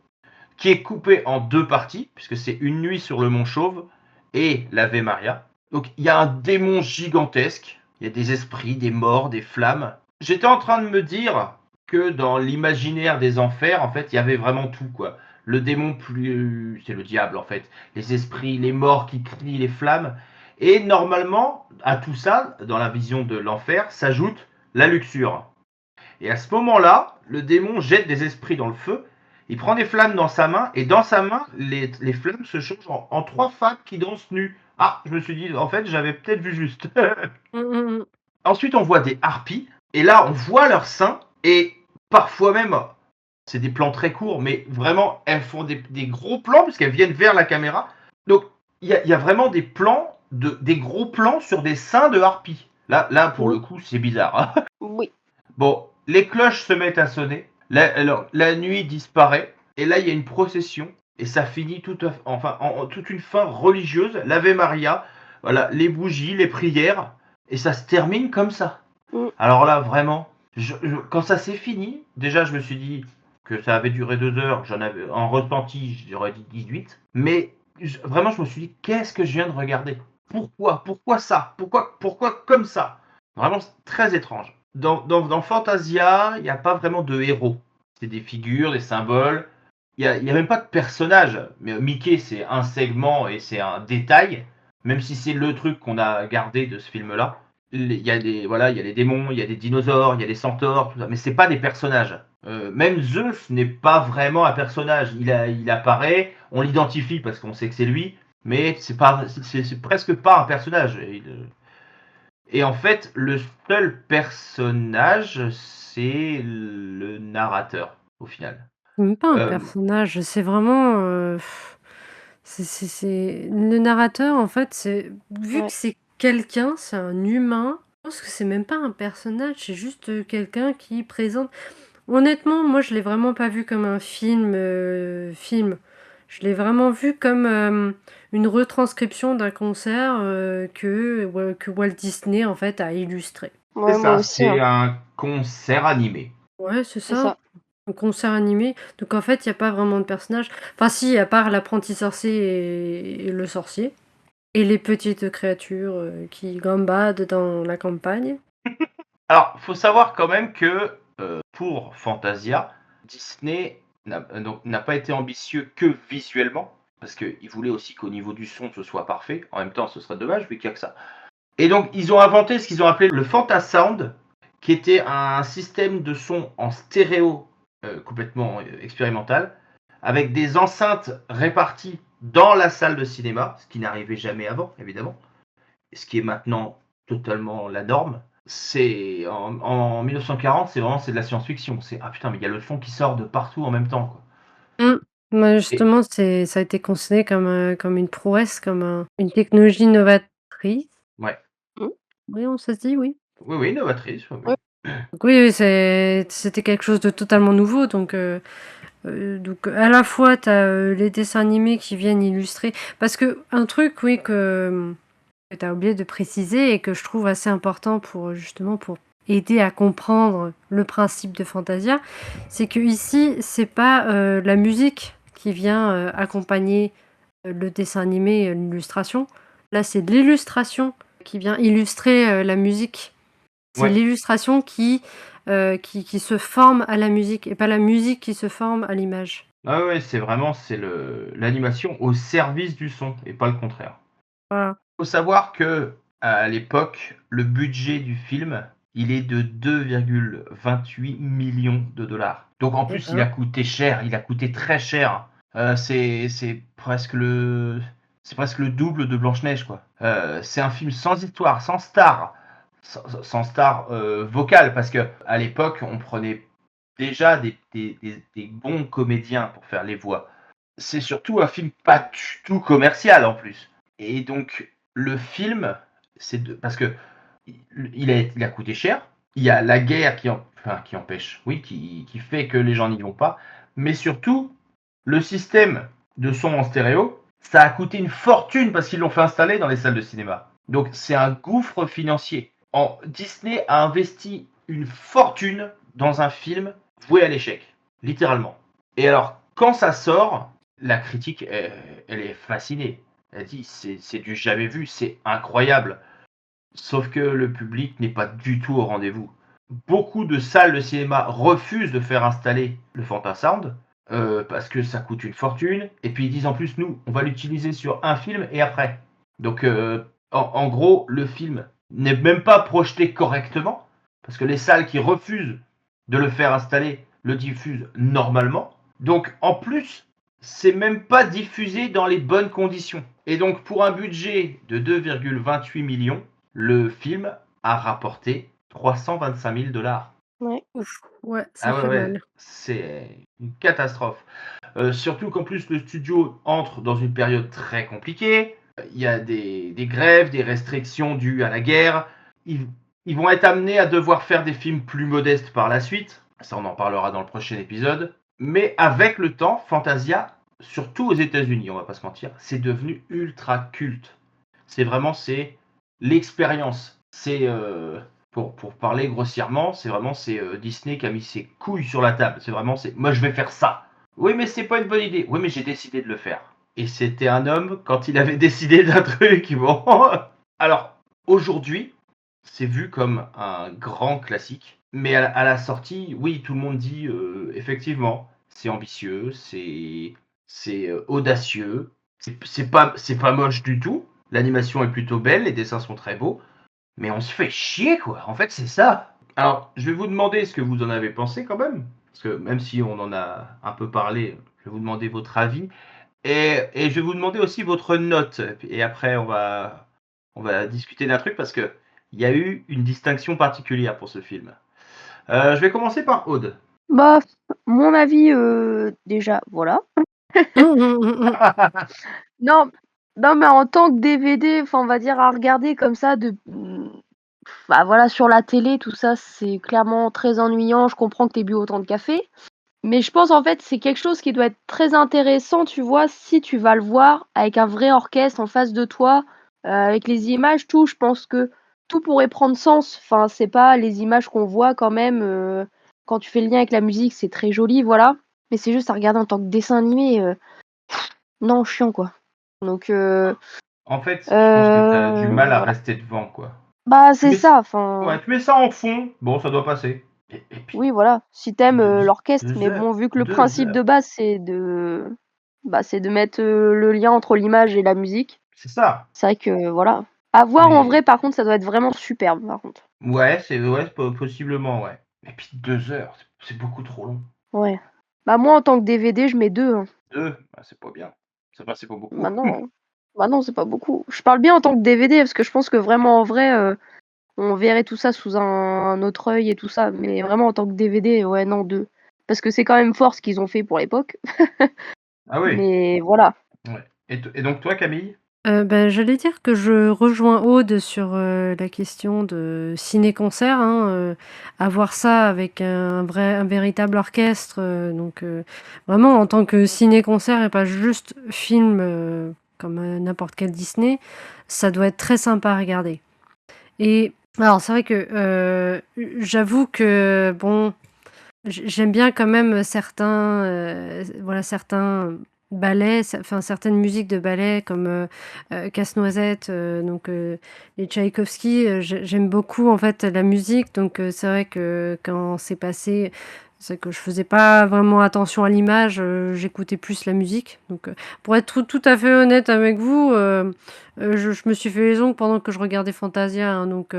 qui est coupé en deux parties, puisque c'est Une nuit sur le mont Chauve et l'Ave Maria. Donc il y a un démon gigantesque, il y a des esprits, des morts, des flammes. J'étais en train de me dire que dans l'imaginaire des enfers, en fait, il y avait vraiment tout, quoi. Le démon plus... c'est le diable, en fait. Les esprits, les morts qui crient, les flammes. Et normalement, à tout ça, dans la vision de l'enfer, s'ajoute la luxure. Et à ce moment-là, le démon jette des esprits dans le feu, il prend des flammes dans sa main, et dans sa main, les flammes se changent en trois femmes qui dansent nues. Ah, je me suis dit, en fait, j'avais peut-être vu juste.
Mm.
Ensuite, on voit des harpies, et là, on voit leurs seins, et parfois même, c'est des plans très courts, mais vraiment, elles font des gros plans puisqu'elles viennent vers la caméra. Donc, il y a vraiment des plans, des gros plans sur des seins de harpies. Là, pour le coup, c'est bizarre. Hein.
Oui.
Bon, les cloches se mettent à sonner. Alors, la nuit disparaît. Et là, il y a une procession. Et ça finit en toute une fin religieuse. L'Ave Maria, voilà, les bougies, les prières. Et ça se termine comme ça.
Mm.
Alors là, vraiment, quand ça s'est fini, déjà, je me suis dit que ça avait duré 2 heures. J'en avais en ressenti, j'aurais dit 18. Mais vraiment, je me suis dit, qu'est-ce que je viens de regarder? Pourquoi ça? Pourquoi comme ça? Vraiment, c'est très étrange. Dans Fantasia, il n'y a pas vraiment de héros. C'est des figures, des symboles. Il y a même pas de personnage. Mais Mickey, c'est un segment et c'est un détail. Même si c'est le truc qu'on a gardé de ce film-là. Il y a il y a les démons, il y a des dinosaures, il y a des centaures, tout ça. Mais c'est pas des personnages. Même Zeus n'est pas vraiment un personnage. Il apparaît, on l'identifie parce qu'on sait que c'est lui, mais c'est presque pas un personnage. Et en fait, le seul personnage, c'est le narrateur, au final.
Même pas un
Euh,
personnage, c'est vraiment, le narrateur, en fait, vu
Ouais.
que c'est quelqu'un, c'est un humain, je pense que c'est même pas un personnage, c'est juste, quelqu'un qui présente. Honnêtement, moi, je l'ai vraiment pas vu comme un film. Je l'ai vraiment vu comme, une retranscription d'un concert, que Walt Disney, en fait, a illustré.
Ouais,
c'est
moi
ça,
aussi,
c'est
hein.
un concert animé.
Ouais, c'est
C'est
ça.
ça.
Un concert animé. Donc en fait, il y a pas vraiment de personnage. Enfin si, à part l'apprenti sorcier et le sorcier. Et les petites créatures qui gambadent dans la campagne.
Alors, faut savoir quand même que pour Fantasia, Disney n'a pas été ambitieux que visuellement, parce qu'il voulait aussi qu'au niveau du son, ce soit parfait. En même temps, ce serait dommage, vu qu'il n'y a que ça. Et donc, ils ont inventé ce qu'ils ont appelé le Fantasound, qui était un système de son en stéréo complètement expérimental, avec des enceintes réparties dans la salle de cinéma, ce qui n'arrivait jamais avant, évidemment, et ce qui est maintenant totalement la norme. C'est en 1940, c'est de la science-fiction. C'est ah putain, mais il y a le son qui sort de partout en même temps, quoi.
Bah,
Et
justement, ça a été considéré comme une prouesse, une technologie novatrice.
ouais,
Mm.
Oui, on se dit, oui.
oui, novatrice. Oui,
Ouais.
oui.
Donc oui, c'était quelque chose de totalement nouveau. Donc à la fois, tu as les dessins animés qui viennent illustrer. Parce que un truc, oui, que tu as oublié de préciser et que je trouve assez important justement pour aider à comprendre le principe de Fantasia, c'est que ici, c'est pas la musique qui vient accompagner le dessin animé et l'illustration. Là, c'est l'illustration qui vient illustrer la musique. C'est
Ouais.
l'illustration qui se forme à la musique et pas la musique qui se forme à l'image.
Ah ouais, c'est l'animation au service du son et pas le contraire.
Voilà.
Faut savoir que à l'époque, le budget du film, il est de 2,28 millions de dollars. Donc en
Eh
plus, il a
ben.
coûté cher, il a coûté très cher. C'est presque c'est presque le double de Blanche-Neige, quoi. C'est un film sans histoire, sans star, sans star vocale, parce que à l'époque, on prenait déjà des bons comédiens pour faire les voix. C'est surtout un film pas du tout commercial en plus. Et donc, le film, parce que il a coûté cher. Il y a la guerre qui empêche, oui, qui fait que les gens n'y vont pas. Mais surtout, le système de son en stéréo, ça a coûté une fortune parce qu'ils l'ont fait installer dans les salles de cinéma. Donc, c'est un gouffre financier. Disney a investi une fortune dans un film voué à l'échec, littéralement. Et alors, quand ça sort, la critique, elle est fascinée. Elle dit c'est du jamais vu, c'est incroyable. Sauf que le public n'est pas du tout au rendez-vous. Beaucoup de salles de cinéma refusent de faire installer le Fantasound parce que ça coûte une fortune. Et puis ils disent en plus, nous, on va l'utiliser sur un film et après. Donc en gros, le film n'est même pas projeté correctement parce que les salles qui refusent de le faire installer le diffusent normalement. Donc en plus, c'est même pas diffusé dans les bonnes conditions. Et donc pour un budget de 2,28 millions, le film a rapporté 325 000 $.
Ouais.
Ouf, ouais, ça
Ah ouais,
fait
ouais,
mal.
c'est une catastrophe. Surtout qu'en plus, le studio entre dans une période très compliquée. Il y a des grèves, des restrictions dues à la guerre. Ils, ils vont être amenés à devoir faire des films plus modestes par la suite. Ça, on en parlera dans le prochain épisode. Mais avec le temps, Fantasia, surtout aux États-Unis, on va pas se mentir, c'est devenu ultra culte. C'est l'expérience. Pour parler grossièrement, c'est Disney qui a mis ses couilles sur la table. Moi je vais faire ça. Oui, mais c'est pas une bonne idée. Oui, mais j'ai décidé de le faire. Et c'était un homme quand il avait décidé d'un truc. Bon. Alors, aujourd'hui, c'est vu comme un grand classique. Mais à la sortie, oui, tout le monde dit effectivement, c'est ambitieux, c'est audacieux, c'est pas moche du tout. L'animation est plutôt belle, les dessins sont très beaux, mais on se fait chier quoi. En fait, c'est ça. Alors, je vais vous demander ce que vous en avez pensé quand même, parce que même si on en a un peu parlé, je vais vous demander votre avis et je vais vous demander aussi votre note. Et après, on va discuter d'un truc parce que il y a eu une distinction particulière pour ce film. Je vais commencer par Aude.
Bah, mon avis, déjà, voilà.
Hum, hum, hum, hum.
Non, non, mais en tant que DVD, enfin, on va dire à regarder comme ça bah voilà, sur la télé, tout ça, c'est clairement très ennuyant. Je comprends que t'aies bu autant de café, mais je pense en fait c'est quelque chose qui doit être très intéressant, tu vois, si tu vas le voir avec un vrai orchestre en face de toi, avec les images, tout. Je pense que tout pourrait prendre sens. Enfin, c'est pas les images qu'on voit quand même. Quand tu fais le lien avec la musique, c'est très joli, voilà. Mais c'est juste à regarder en tant que dessin animé. Non, chiant quoi. Donc,
En fait, je pense que tu as du mal à
voilà.
rester devant, quoi.
Bah,
Tu
c'est
mets,
ça. Enfin,
ouais, tu mets ça en fond, bon, ça doit passer. Et puis,
oui, voilà. Si t'aimes
deux,
l'orchestre,
deux
mais
heures.
bon, vu que le
2
principe de
heures.
base c'est de mettre le lien entre l'image et la musique.
C'est ça.
C'est vrai que voilà. À voir en vrai,
Mais
par contre, ça doit être vraiment superbe, par contre.
ouais, possiblement, ouais. Et puis 2 heures, c'est beaucoup trop long.
Ouais. Bah moi, en tant que DVD, je mets 2, hein.
Deux, bah, c'est pas bien. C'est pas beaucoup.
Maintenant, bah non, c'est pas beaucoup. Je parle bien en tant que DVD parce que je pense que vraiment en vrai, on verrait tout ça sous un autre œil et tout ça. Mais vraiment en tant que DVD, ouais, non, 2. Parce que c'est quand même fort ce qu'ils ont fait pour l'époque.
Ah oui.
Mais voilà.
Ouais. Et donc toi, Camille?
Bah, j'allais dire que je rejoins Aude sur, la question de ciné-concert, hein, avoir ça avec un véritable orchestre, donc vraiment en tant que ciné-concert et pas juste film, comme, n'importe quel Disney, ça doit être très sympa à regarder. Et alors c'est vrai que, j'avoue que bon, j'aime bien quand même certains, voilà, certains ballets, enfin certaines musiques de ballets comme, Casse-Noisette, donc les Tchaïkovski, j'aime beaucoup en fait la musique, donc c'est vrai que quand c'est passé, c'est que je faisais pas vraiment attention à l'image, j'écoutais plus la musique, donc pour être tout à fait honnête avec vous, je me suis fait les ongles pendant que je regardais Fantasia, hein, donc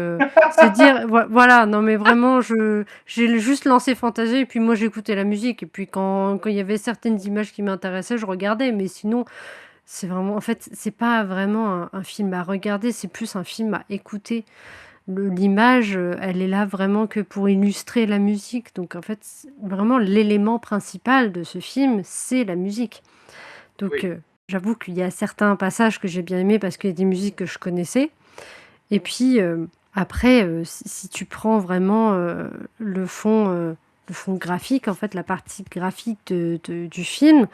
c'est dire voilà, non mais vraiment j'ai juste lancé Fantasia et puis moi j'écoutais la musique et puis quand il y avait certaines images qui m'intéressaient, je regardais, mais sinon, c'est vraiment en fait, c'est pas vraiment un film à regarder, c'est plus un film à écouter. L'image, elle est là vraiment que pour illustrer la musique, donc en fait, vraiment l'élément principal de ce film, c'est la musique. Donc
Oui.
j'avoue qu'il y a certains passages que j'ai bien aimés parce qu'il y a des musiques que je connaissais et puis, après, si tu prends vraiment, le fond graphique, en fait, la partie graphique du film,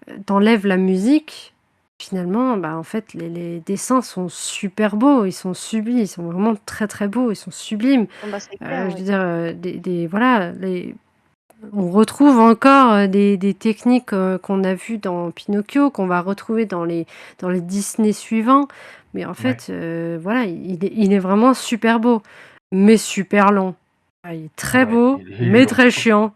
tu la musique, finalement, bah, en fait, les dessins sont super beaux, ils sont sublimes, ils sont vraiment très, très beaux, ils sont sublimes.
Ah bah, c'est clair,
Je
oui.
veux dire, des voilà, on retrouve encore, des techniques, qu'on a vues dans Pinocchio, qu'on va retrouver dans les Disney suivants. Mais en
Ouais.
fait, voilà, il est vraiment super beau, mais super long. Ah, il est très
Ouais,
beau,
il est
mais
long.
très chiant.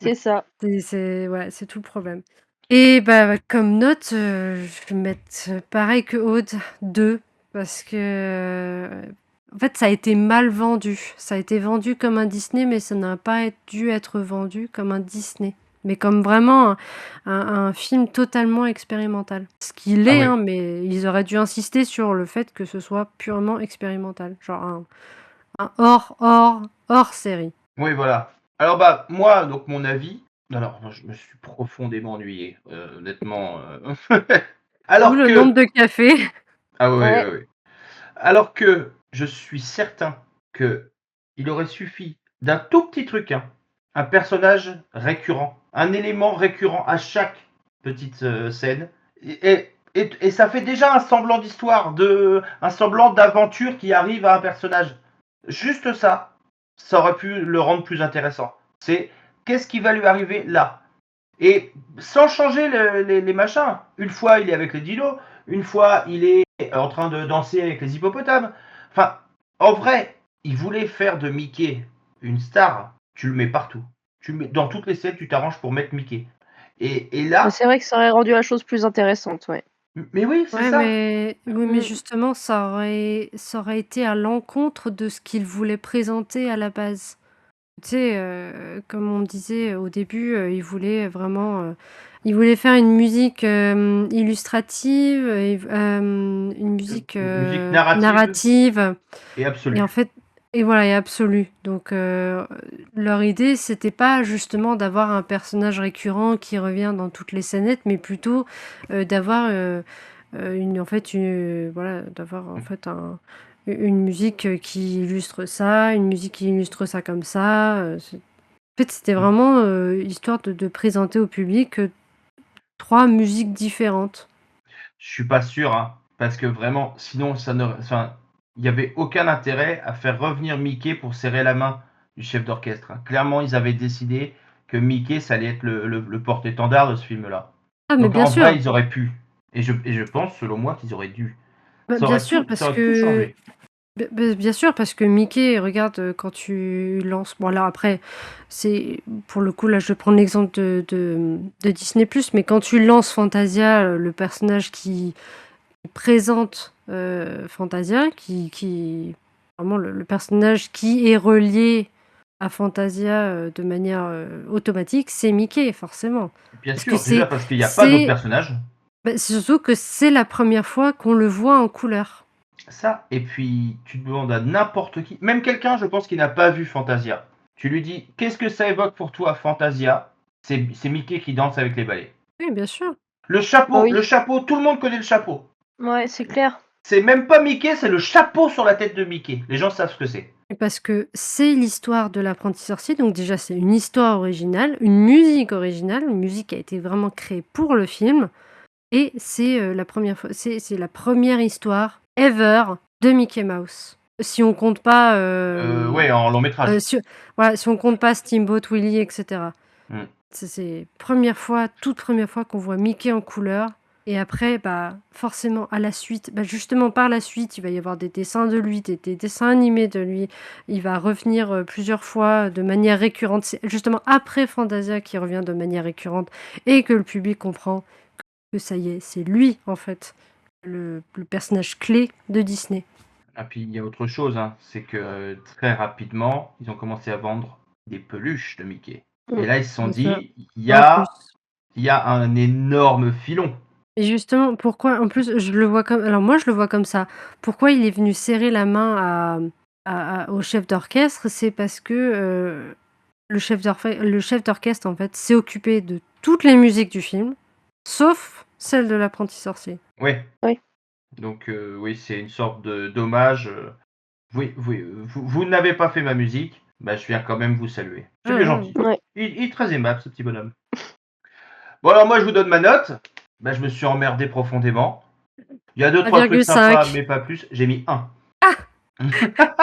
C'est ça.
C'est ouais, c'est tout le problème. Et bah, comme note, je vais mettre, pareil que Aude, 2 parce que, en fait, ça a été mal vendu. Ça a été vendu comme un Disney, mais ça n'a pas dû être vendu comme un Disney. Mais comme vraiment un film totalement expérimental. Ce qu'il
Ah
est,
oui.
hein, mais ils auraient dû insister sur le fait que ce soit purement expérimental. Genre un hors série.
Oui, voilà. Alors, bah, moi, donc, mon avis. Alors, moi, je me suis profondément ennuyé, honnêtement.
D'où
Alors
le
que.
nombre de cafés.
Ah, oui, oui,
Ouais,
oui. Alors que je suis certain que il aurait suffi d'un tout petit truc, hein, un personnage récurrent, un élément récurrent à chaque petite scène, et ça fait déjà un semblant d'histoire, un semblant d'aventure qui arrive à un personnage. Juste ça, ça aurait pu le rendre plus intéressant. C'est qu'est-ce qui va lui arriver là? Et sans changer les machins. Une fois, il est avec les dinos. Une fois, il est en train de danser avec les hippopotames. Enfin, en vrai, il voulait faire de Mickey une star. Tu le mets partout. Tu le mets, dans toutes les scènes, tu t'arranges pour mettre Mickey. Et
mais
là,
c'est vrai que ça aurait rendu la chose plus intéressante, ouais.
mais oui, c'est
Ouais,
ça.
mais
Mmh.
justement, ça aurait été à l'encontre de ce qu'il voulait présenter à la base. Tu sais, comme on disait au début, il voulait faire une musique, illustrative, une musique,
Une musique narrative
narrative
et
et en
absolue.
fait et voilà et absolue. Donc leur idée, c'était pas justement d'avoir un personnage récurrent qui revient dans toutes les scénettes, mais plutôt, d'avoir, d'avoir en fait une musique, qui illustre ça, une musique qui illustre ça comme ça, en fait, c'était vraiment, histoire de présenter au public, 3 musiques différentes.
Je suis pas sûr, hein, parce que vraiment, sinon, enfin, il y avait aucun intérêt à faire revenir Mickey pour serrer la main du chef d'orchestre, hein. Clairement, ils avaient décidé que Mickey, ça allait être le porte-étendard de ce film-là.
Ah mais
Donc
bien
en vrai,
sûr!
ils auraient pu. Et je pense, selon moi, qu'ils auraient dû.
Bah, bien sûr
Ça
parce
aurait tout
que
changé.
bien sûr parce que Mickey, regarde, quand tu lances bon alors après, c'est pour le coup là je vais prendre l'exemple de Disney+, mais quand tu lances Fantasia, le personnage qui présente, Fantasia, qui vraiment le personnage qui est relié à Fantasia, de manière, automatique, c'est Mickey forcément.
Bien
Parce que
sûr, déjà parce qu'il n'y a pas d'autres
c'est
personnages.
c'est surtout que c'est la première fois qu'on le voit en couleur.
Ça, et puis tu demandes à n'importe qui, même quelqu'un, je pense, qui n'a pas vu Fantasia. Tu lui dis, qu'est-ce que ça évoque pour toi, Fantasia? C'est Mickey qui danse avec les balais.
Oui, bien sûr.
Bah
Le
oui,
chapeau, tout le monde connaît le chapeau.
ouais, c'est clair.
C'est même pas Mickey, c'est le chapeau sur la tête de Mickey. Les gens savent ce que c'est.
Et parce que c'est l'histoire de l'apprenti sorcier, donc déjà c'est une histoire originale, une musique qui a été vraiment créée pour le film. Et c'est, la première fois c'est la première histoire ever de Mickey Mouse. Si on compte pas,
Ouais, en long métrage.
si voilà, si on compte pas Steamboat Willie et cetera.
Hmm.
C'est toute première fois qu'on voit Mickey en couleur et après, bah, forcément à la suite, bah, justement par la suite, il va y avoir des dessins de lui, des dessins animés de lui. Il va revenir, plusieurs fois de manière récurrente. C'est justement après Fantasia qu'il revient de manière récurrente et que le public comprend que ça y est, c'est lui en fait, le personnage clé de Disney.
Et puis il y a autre chose, hein, c'est que très rapidement, ils ont commencé à vendre des peluches de Mickey. Et
Mmh.
là, ils se sont
Bien sûr.
dit,
En plus.
il y a un énorme filon.
Et justement, pourquoi en plus je le vois comme alors moi je le vois comme ça. Pourquoi il est venu serrer la main au chef d'orchestre? C'est parce que, le chef d'orchestre en fait s'est occupé de toutes les musiques du film, sauf celle de l'apprenti sorcier.
Ouais.
Oui.
Donc oui, c'est une sorte de d'hommage. Oui, oui, vous n'avez pas fait ma musique, bah, je viens quand même vous saluer. C'est
Ouais,
bien
ouais.
gentil.
Ouais.
Il est très aimable, ce petit bonhomme. Bon, alors moi, je vous donne ma note. Bah, je me suis emmerdé profondément. Il y a deux, trois trucs sympas,
1,5.
mais pas plus. J'ai mis 1.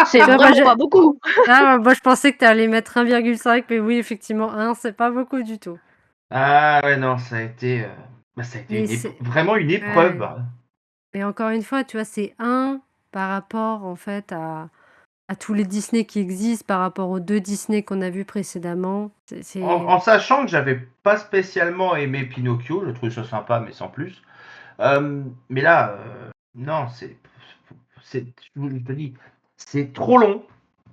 C'est
Tu vois,
vraiment pas beaucoup.
moi je pensais que tu allais mettre 1,5 mais oui effectivement 1 c'est pas beaucoup du tout.
Ah ouais, non, ça a été
Mais c'est
vraiment une épreuve.
ouais. Et encore une fois, tu vois, c'est un par rapport en fait à tous les Disney qui existent, par rapport aux 2 Disney qu'on a vus précédemment.
En sachant que j'avais pas spécialement aimé Pinocchio, je trouve ça sympa, mais sans plus. Mais là, non, je vous te dis, c'est trop long.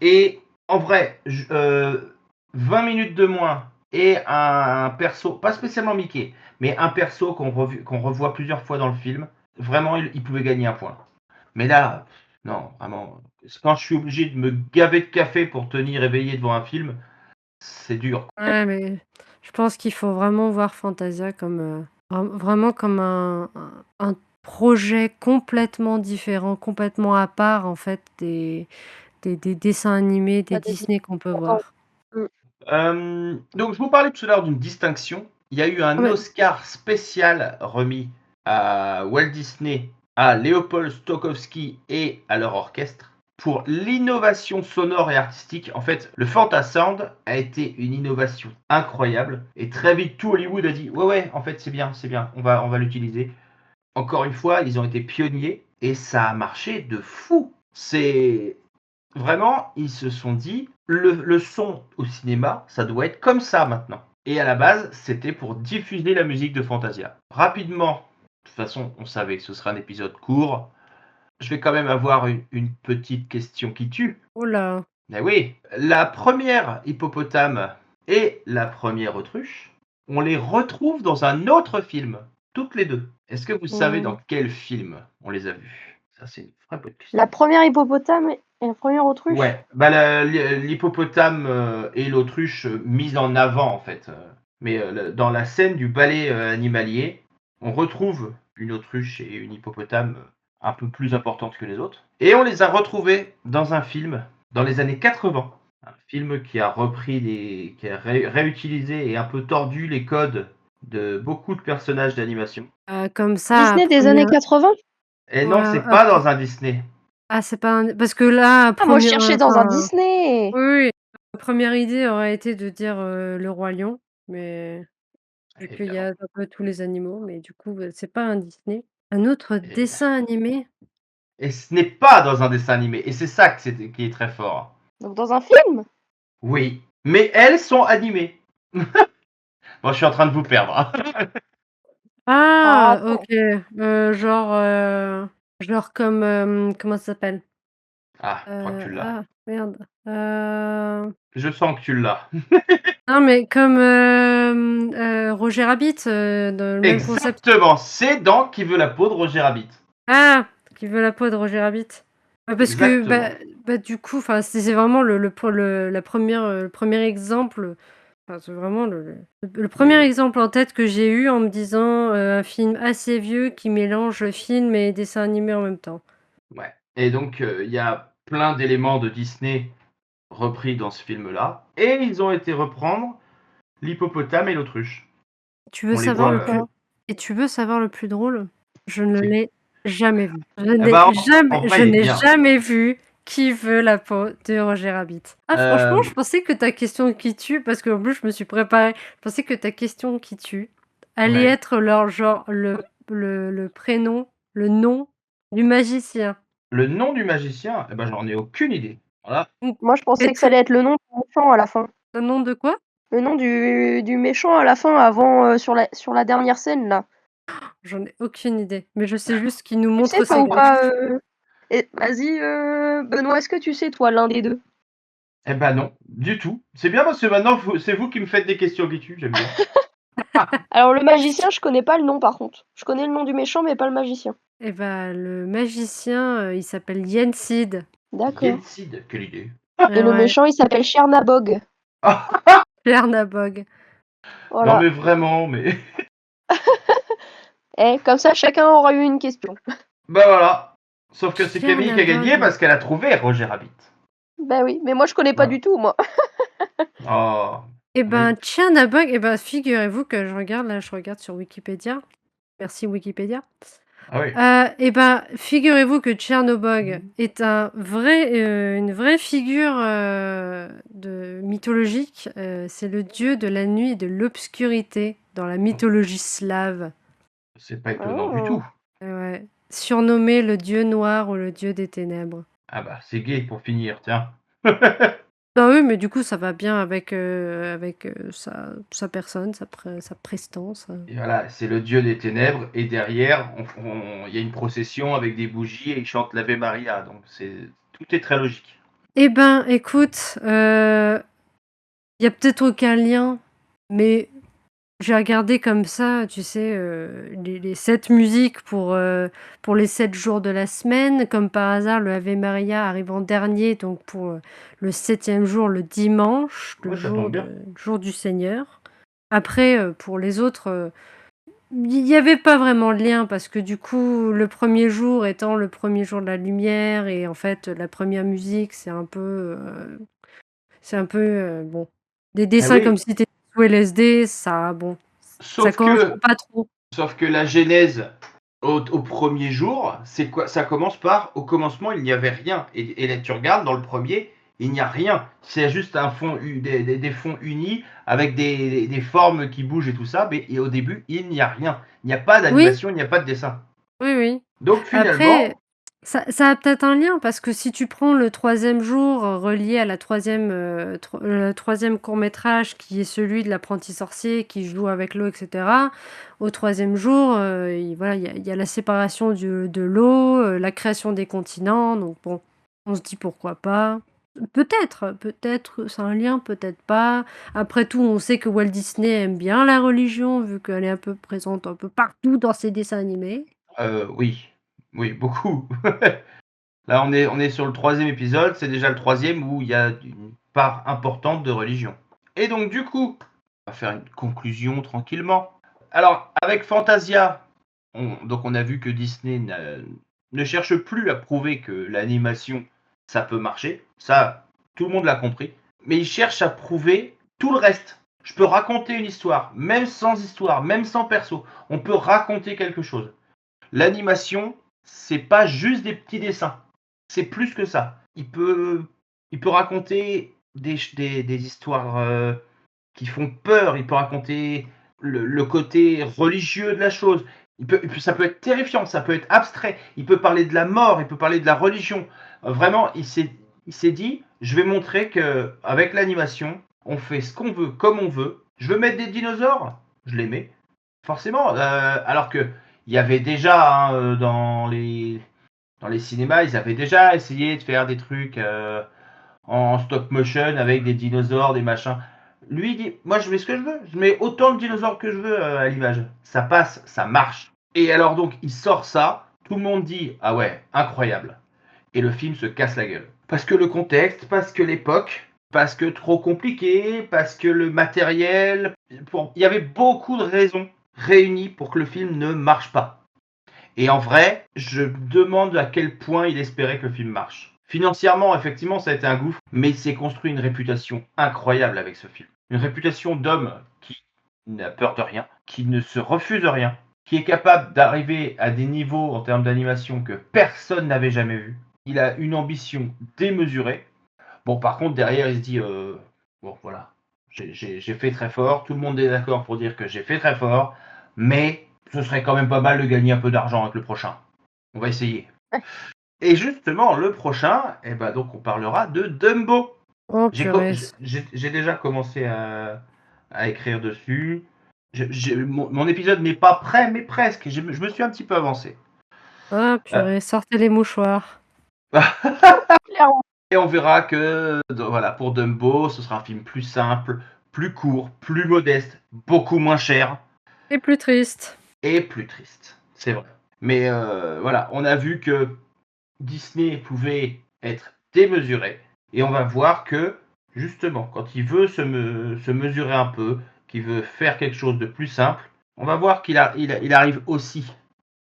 Et en vrai, 20 minutes de moins et un perso, pas spécialement Mickey, mais un perso qu'on revoit plusieurs fois dans le film, vraiment, il pouvait gagner un point. Mais là, non, vraiment, quand je suis obligé de me gaver de café pour tenir éveillé devant un film, c'est dur.
Ouais, mais je pense qu'il faut vraiment voir Fantasia comme vraiment comme un projet complètement différent, complètement à part en fait des dessins animés, des
Bah, des
Disney qu'on peut
d'accord.
voir.
Donc, je vous parlais tout à l'heure d'une distinction. Il y a eu
Ah,
un
mais
Oscar spécial remis à Walt Disney, à Leopold Stokowski et à leur orchestre pour l'innovation sonore et artistique. En fait, le Fantasound a été une innovation incroyable et très vite tout Hollywood a dit ouais, en fait c'est bien, on va l'utiliser. Encore une fois, ils ont été pionniers et ça a marché de fou. C'est vraiment, ils se sont dit, le son au cinéma, ça doit être comme ça maintenant. Et à la base, c'était pour diffuser la musique de Fantasia. Rapidement, de toute façon, on savait que ce serait un épisode court. Je vais quand même avoir une petite question qui tue.
oh là.
Mais oui, la première hippopotame et la première autruche, on les retrouve dans un autre film, toutes les deux. Est-ce que vous savez dans quel film on les a vus? Ça, c'est une vraie bonne question.
La première hippopotame et la première autruche?
Ouais, bah l'hippopotame et l'autruche mise en avant en fait. Mais dans la scène du ballet animalier, on retrouve une autruche et une hippopotame un peu plus importantes que les autres. Et on les a retrouvées dans un film dans les années 80. Un film qui a repris qui a réutilisé et un peu tordu les codes de beaucoup de personnages d'animation.
Comme ça,
Disney des années 80?
Et non,
ouais,
c'est pas dans un Disney.
c'est pas parce que là,
Ah, moi je
première,
cherchais dans un Disney!
oui, oui, la première idée aurait été de dire Le Roi Lion, mais vu qu'il y
Évidemment.
a un peu tous les animaux, mais du coup, c'est pas un Disney. Un autre
Et,
dessin animé?
et ce n'est pas dans un dessin animé. Et c'est ça qui est très fort.
Donc dans un film?
Oui, mais elles sont animées. Bon, je suis en train de vous perdre. Hein.
Ah,
Ah,
attends.
OK, genre comme, comment ça s'appelle?
Ah, je crois que tu l'as.
Merde,
Je sens que tu l'as.
non, mais comme, Roger Rabbit, dans le même concept.
Exactement, c'est dans Qui veut la peau de Roger Rabbit.
Ah! Qui veut la peau de Roger Rabbit. Parce que,
Exactement.
du coup, enfin, c'est vraiment la première, le premier exemple, enfin, c'est vraiment le premier
Mais,
exemple en tête que j'ai eu en me disant, un film assez vieux qui mélange film et dessin animé en même temps.
ouais. Et donc, il y a plein d'éléments de Disney repris dans ce film-là. Et ils ont été reprendre l'hippopotame et l'autruche.
Tu veux
On les
savoir
voit.
le plus Et tu veux savoir le plus drôle? Je ne
C'est-
l'ai jamais vu.
Eh ben, en vrai,
Je
il est
n'ai
bien.
jamais vu Qui veut la peau de Roger Rabbit. Ah, franchement,
Euh,
je pensais que ta question qui tue, parce qu'en plus je me suis préparée, je pensais que ta question qui tue allait
ouais.
être genre le prénom, le nom du magicien.
Le nom du magicien, eh ben, j'en ai aucune idée. Voilà.
Moi je pensais
Mais
que ça allait être le nom du méchant à la fin.
le nom de quoi?
Le nom du méchant à la fin avant, sur la dernière scène là.
J'en ai aucune idée, mais je sais juste qu'il nous
Tu sais
montre
toi
ses
ou
griffes.
pas, vas-y, Benoît, est-ce que tu sais toi l'un des deux?
Eh ben non, du tout. C'est bien parce que maintenant, c'est vous qui me faites des questions qui tuent, j'aime bien.
Alors le magicien, je connais pas le nom par contre. Je connais le nom du méchant mais pas le magicien.
Eh ben, le magicien, il s'appelle Yensid.
D'accord.
Yensid, quelle idée.
Et
Eh
le
ouais,
méchant, il s'appelle Chernabog.
Chernabog.
Non
Voilà.
mais vraiment, mais...
Comme ça chacun aura eu une question.
Bah voilà. Sauf que c'est Camille qui a gagné
Chernabog.
parce qu'elle a trouvé Roger Rabbit.
Bah oui, mais moi je connais pas
Voilà.
du tout moi.
Oh.
Eh
Mais...
ben, Chernabog, eh ben, figurez-vous que je regarde sur Wikipédia. Merci Wikipédia.
Ah oui.
Eh ben, figurez-vous que Chernobog est une vraie figure mythologique. C'est le dieu de la nuit et de l'obscurité dans la mythologie slave.
C'est pas étonnant du
Oh.
tout.
Ouais. Surnommé le dieu noir ou le dieu des ténèbres.
Ah bah c'est gay pour finir, tiens.
Ah oui, mais du coup, ça va bien avec, sa personne, sa prestance.
Et voilà, c'est le dieu des ténèbres et derrière, il y a une procession avec des bougies et ils chantent l'Ave Maria. Donc tout est très logique.
Eh ben, écoute, il y a peut-être aucun lien, mais j'ai regardé comme ça, tu sais, les 7 musiques pour les 7 jours de la semaine. Comme par hasard, le Ave Maria arrive en dernier, donc pour, le 7e jour, le dimanche,
Ouais, ça tombe bien.
le jour du Seigneur. Après, pour les autres, il y avait pas vraiment de lien parce que du coup, le premier jour étant le premier jour de la lumière et en fait, la première musique, c'est un peu, bon, des
Eh
dessins comme
oui,
si tu étais sous LSD, ça bon, ça
sauf
correspond
que,
pas trop.
sauf que la genèse au premier jour, c'est quoi? Ça commence par au commencement, il n'y avait rien. Et là, tu regardes dans le premier, il n'y a rien. C'est juste un fond, des fonds unis avec des formes qui bougent et tout ça. Mais et au début, il n'y a rien. Il n'y a pas
Oui,
d'animation, il n'y a pas de dessin.
oui, oui.
Donc
Après,
finalement,
ça a peut-être un lien parce que si tu prends le 3e jour, relié à la 3e court-métrage qui est celui de l'apprenti sorcier qui joue avec l'eau et cetera. Au 3e jour, voilà, il y a la séparation de l'eau, la création des continents, donc bon, on se dit pourquoi pas. Peut-être c'est un lien, peut-être pas. Après tout, on sait que Walt Disney aime bien la religion vu qu'elle est un peu présente un peu partout dans ses dessins animés.
oui, oui, beaucoup. Là, on est sur le 3e épisode. C'est déjà le 3e où il y a une part importante de religion. Et donc du coup, on va faire une conclusion tranquillement. Alors, avec Fantasia, donc on a vu que Disney ne cherche plus à prouver que l'animation, ça peut marcher. Ça, tout le monde l'a compris. Mais il cherche à prouver tout le reste. Je peux raconter une histoire, même sans perso. On peut raconter quelque chose. L'animation, c'est pas juste des petits dessins. C'est plus que ça. Il peut raconter des histoires qui font peur. Il peut raconter le côté religieux de la chose. Ça peut être terrifiant, ça peut être abstrait. Il peut parler de la mort, il peut parler de la religion. Vraiment, il s'est dit, je vais montrer que avec l'animation, on fait ce qu'on veut, comme on veut. Je veux mettre des dinosaures, je les mets. Forcément. Alors que il y avait déjà dans les cinémas, ils avaient déjà essayé de faire des trucs en stop motion avec des dinosaures, des machins. Lui, il dit, moi je mets ce que je veux, je mets autant de dinosaures que je veux à l'image. Ça passe, ça marche. Et alors donc, il sort ça, tout le monde dit, ah ouais, incroyable. Et le film se casse la gueule. Parce que le contexte, parce que l'époque, parce que trop compliqué, parce que le matériel. Il y avait beaucoup de raisons réunies pour que le film ne marche pas. Et en vrai, je me demande à quel point il espérait que le film marche. Financièrement, effectivement, ça a été un gouffre, mais il s'est construit une réputation incroyable avec ce film. Une réputation d'homme qui n'a peur de rien, qui ne se refuse rien, qui est capable d'arriver à des niveaux en termes d'animation que personne n'avait jamais vu. Il a une ambition démesurée. Bon, par contre, derrière, il se dit, bon, voilà, j'ai fait très fort, tout le monde est d'accord pour dire que j'ai fait très fort, mais ce serait quand même pas mal de gagner un peu d'argent avec le prochain. On va essayer. Et justement, le prochain, eh ben donc on parlera de Dumbo.
Oh
J'ai co-
purée.
j'ai déjà commencé à écrire dessus. Mon épisode n'est pas prêt, mais presque. Je me suis un petit peu avancé.
Ah
Euh,
purée, sortez les mouchoirs.
Clairement.
et on verra que voilà, pour Dumbo, ce sera un film plus simple, plus court, plus modeste, beaucoup moins cher
Et plus triste.
et plus triste. C'est vrai. Mais voilà, on a vu que Disney pouvait être démesuré. Et on va voir que, justement, quand il veut se mesurer un peu, qu'il veut faire quelque chose de plus simple, on va voir qu'il arrive aussi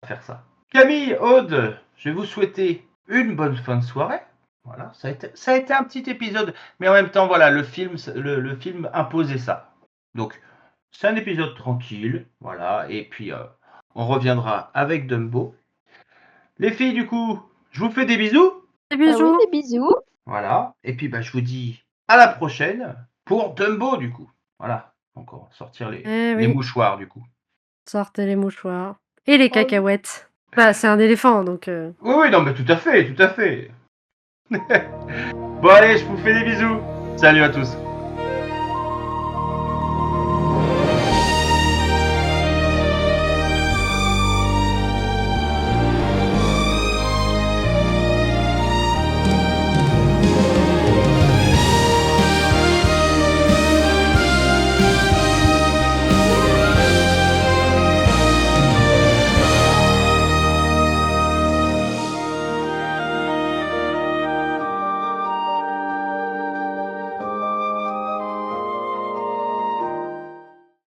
à faire ça. Camille, Aude, je vais vous souhaiter une bonne fin de soirée. Voilà, ça a été un petit épisode, mais en même temps, voilà, le film imposait ça. Donc, c'est un épisode tranquille, voilà, et puis on reviendra avec Dumbo. Les filles, du coup, je vous fais des bisous.
Des
Oui,
bisous.
des bisous.
Voilà. Et puis bah, je vous dis à la prochaine pour Dumbo du coup. Voilà. Donc on va sortir
Eh
les
oui,
mouchoirs du coup.
sortez les mouchoirs. Et les
Oh.
cacahuètes. Bah, c'est un éléphant, donc...
Oui, oui, non, mais tout à fait, tout à fait. Bon allez, je vous fais des bisous. Salut à tous.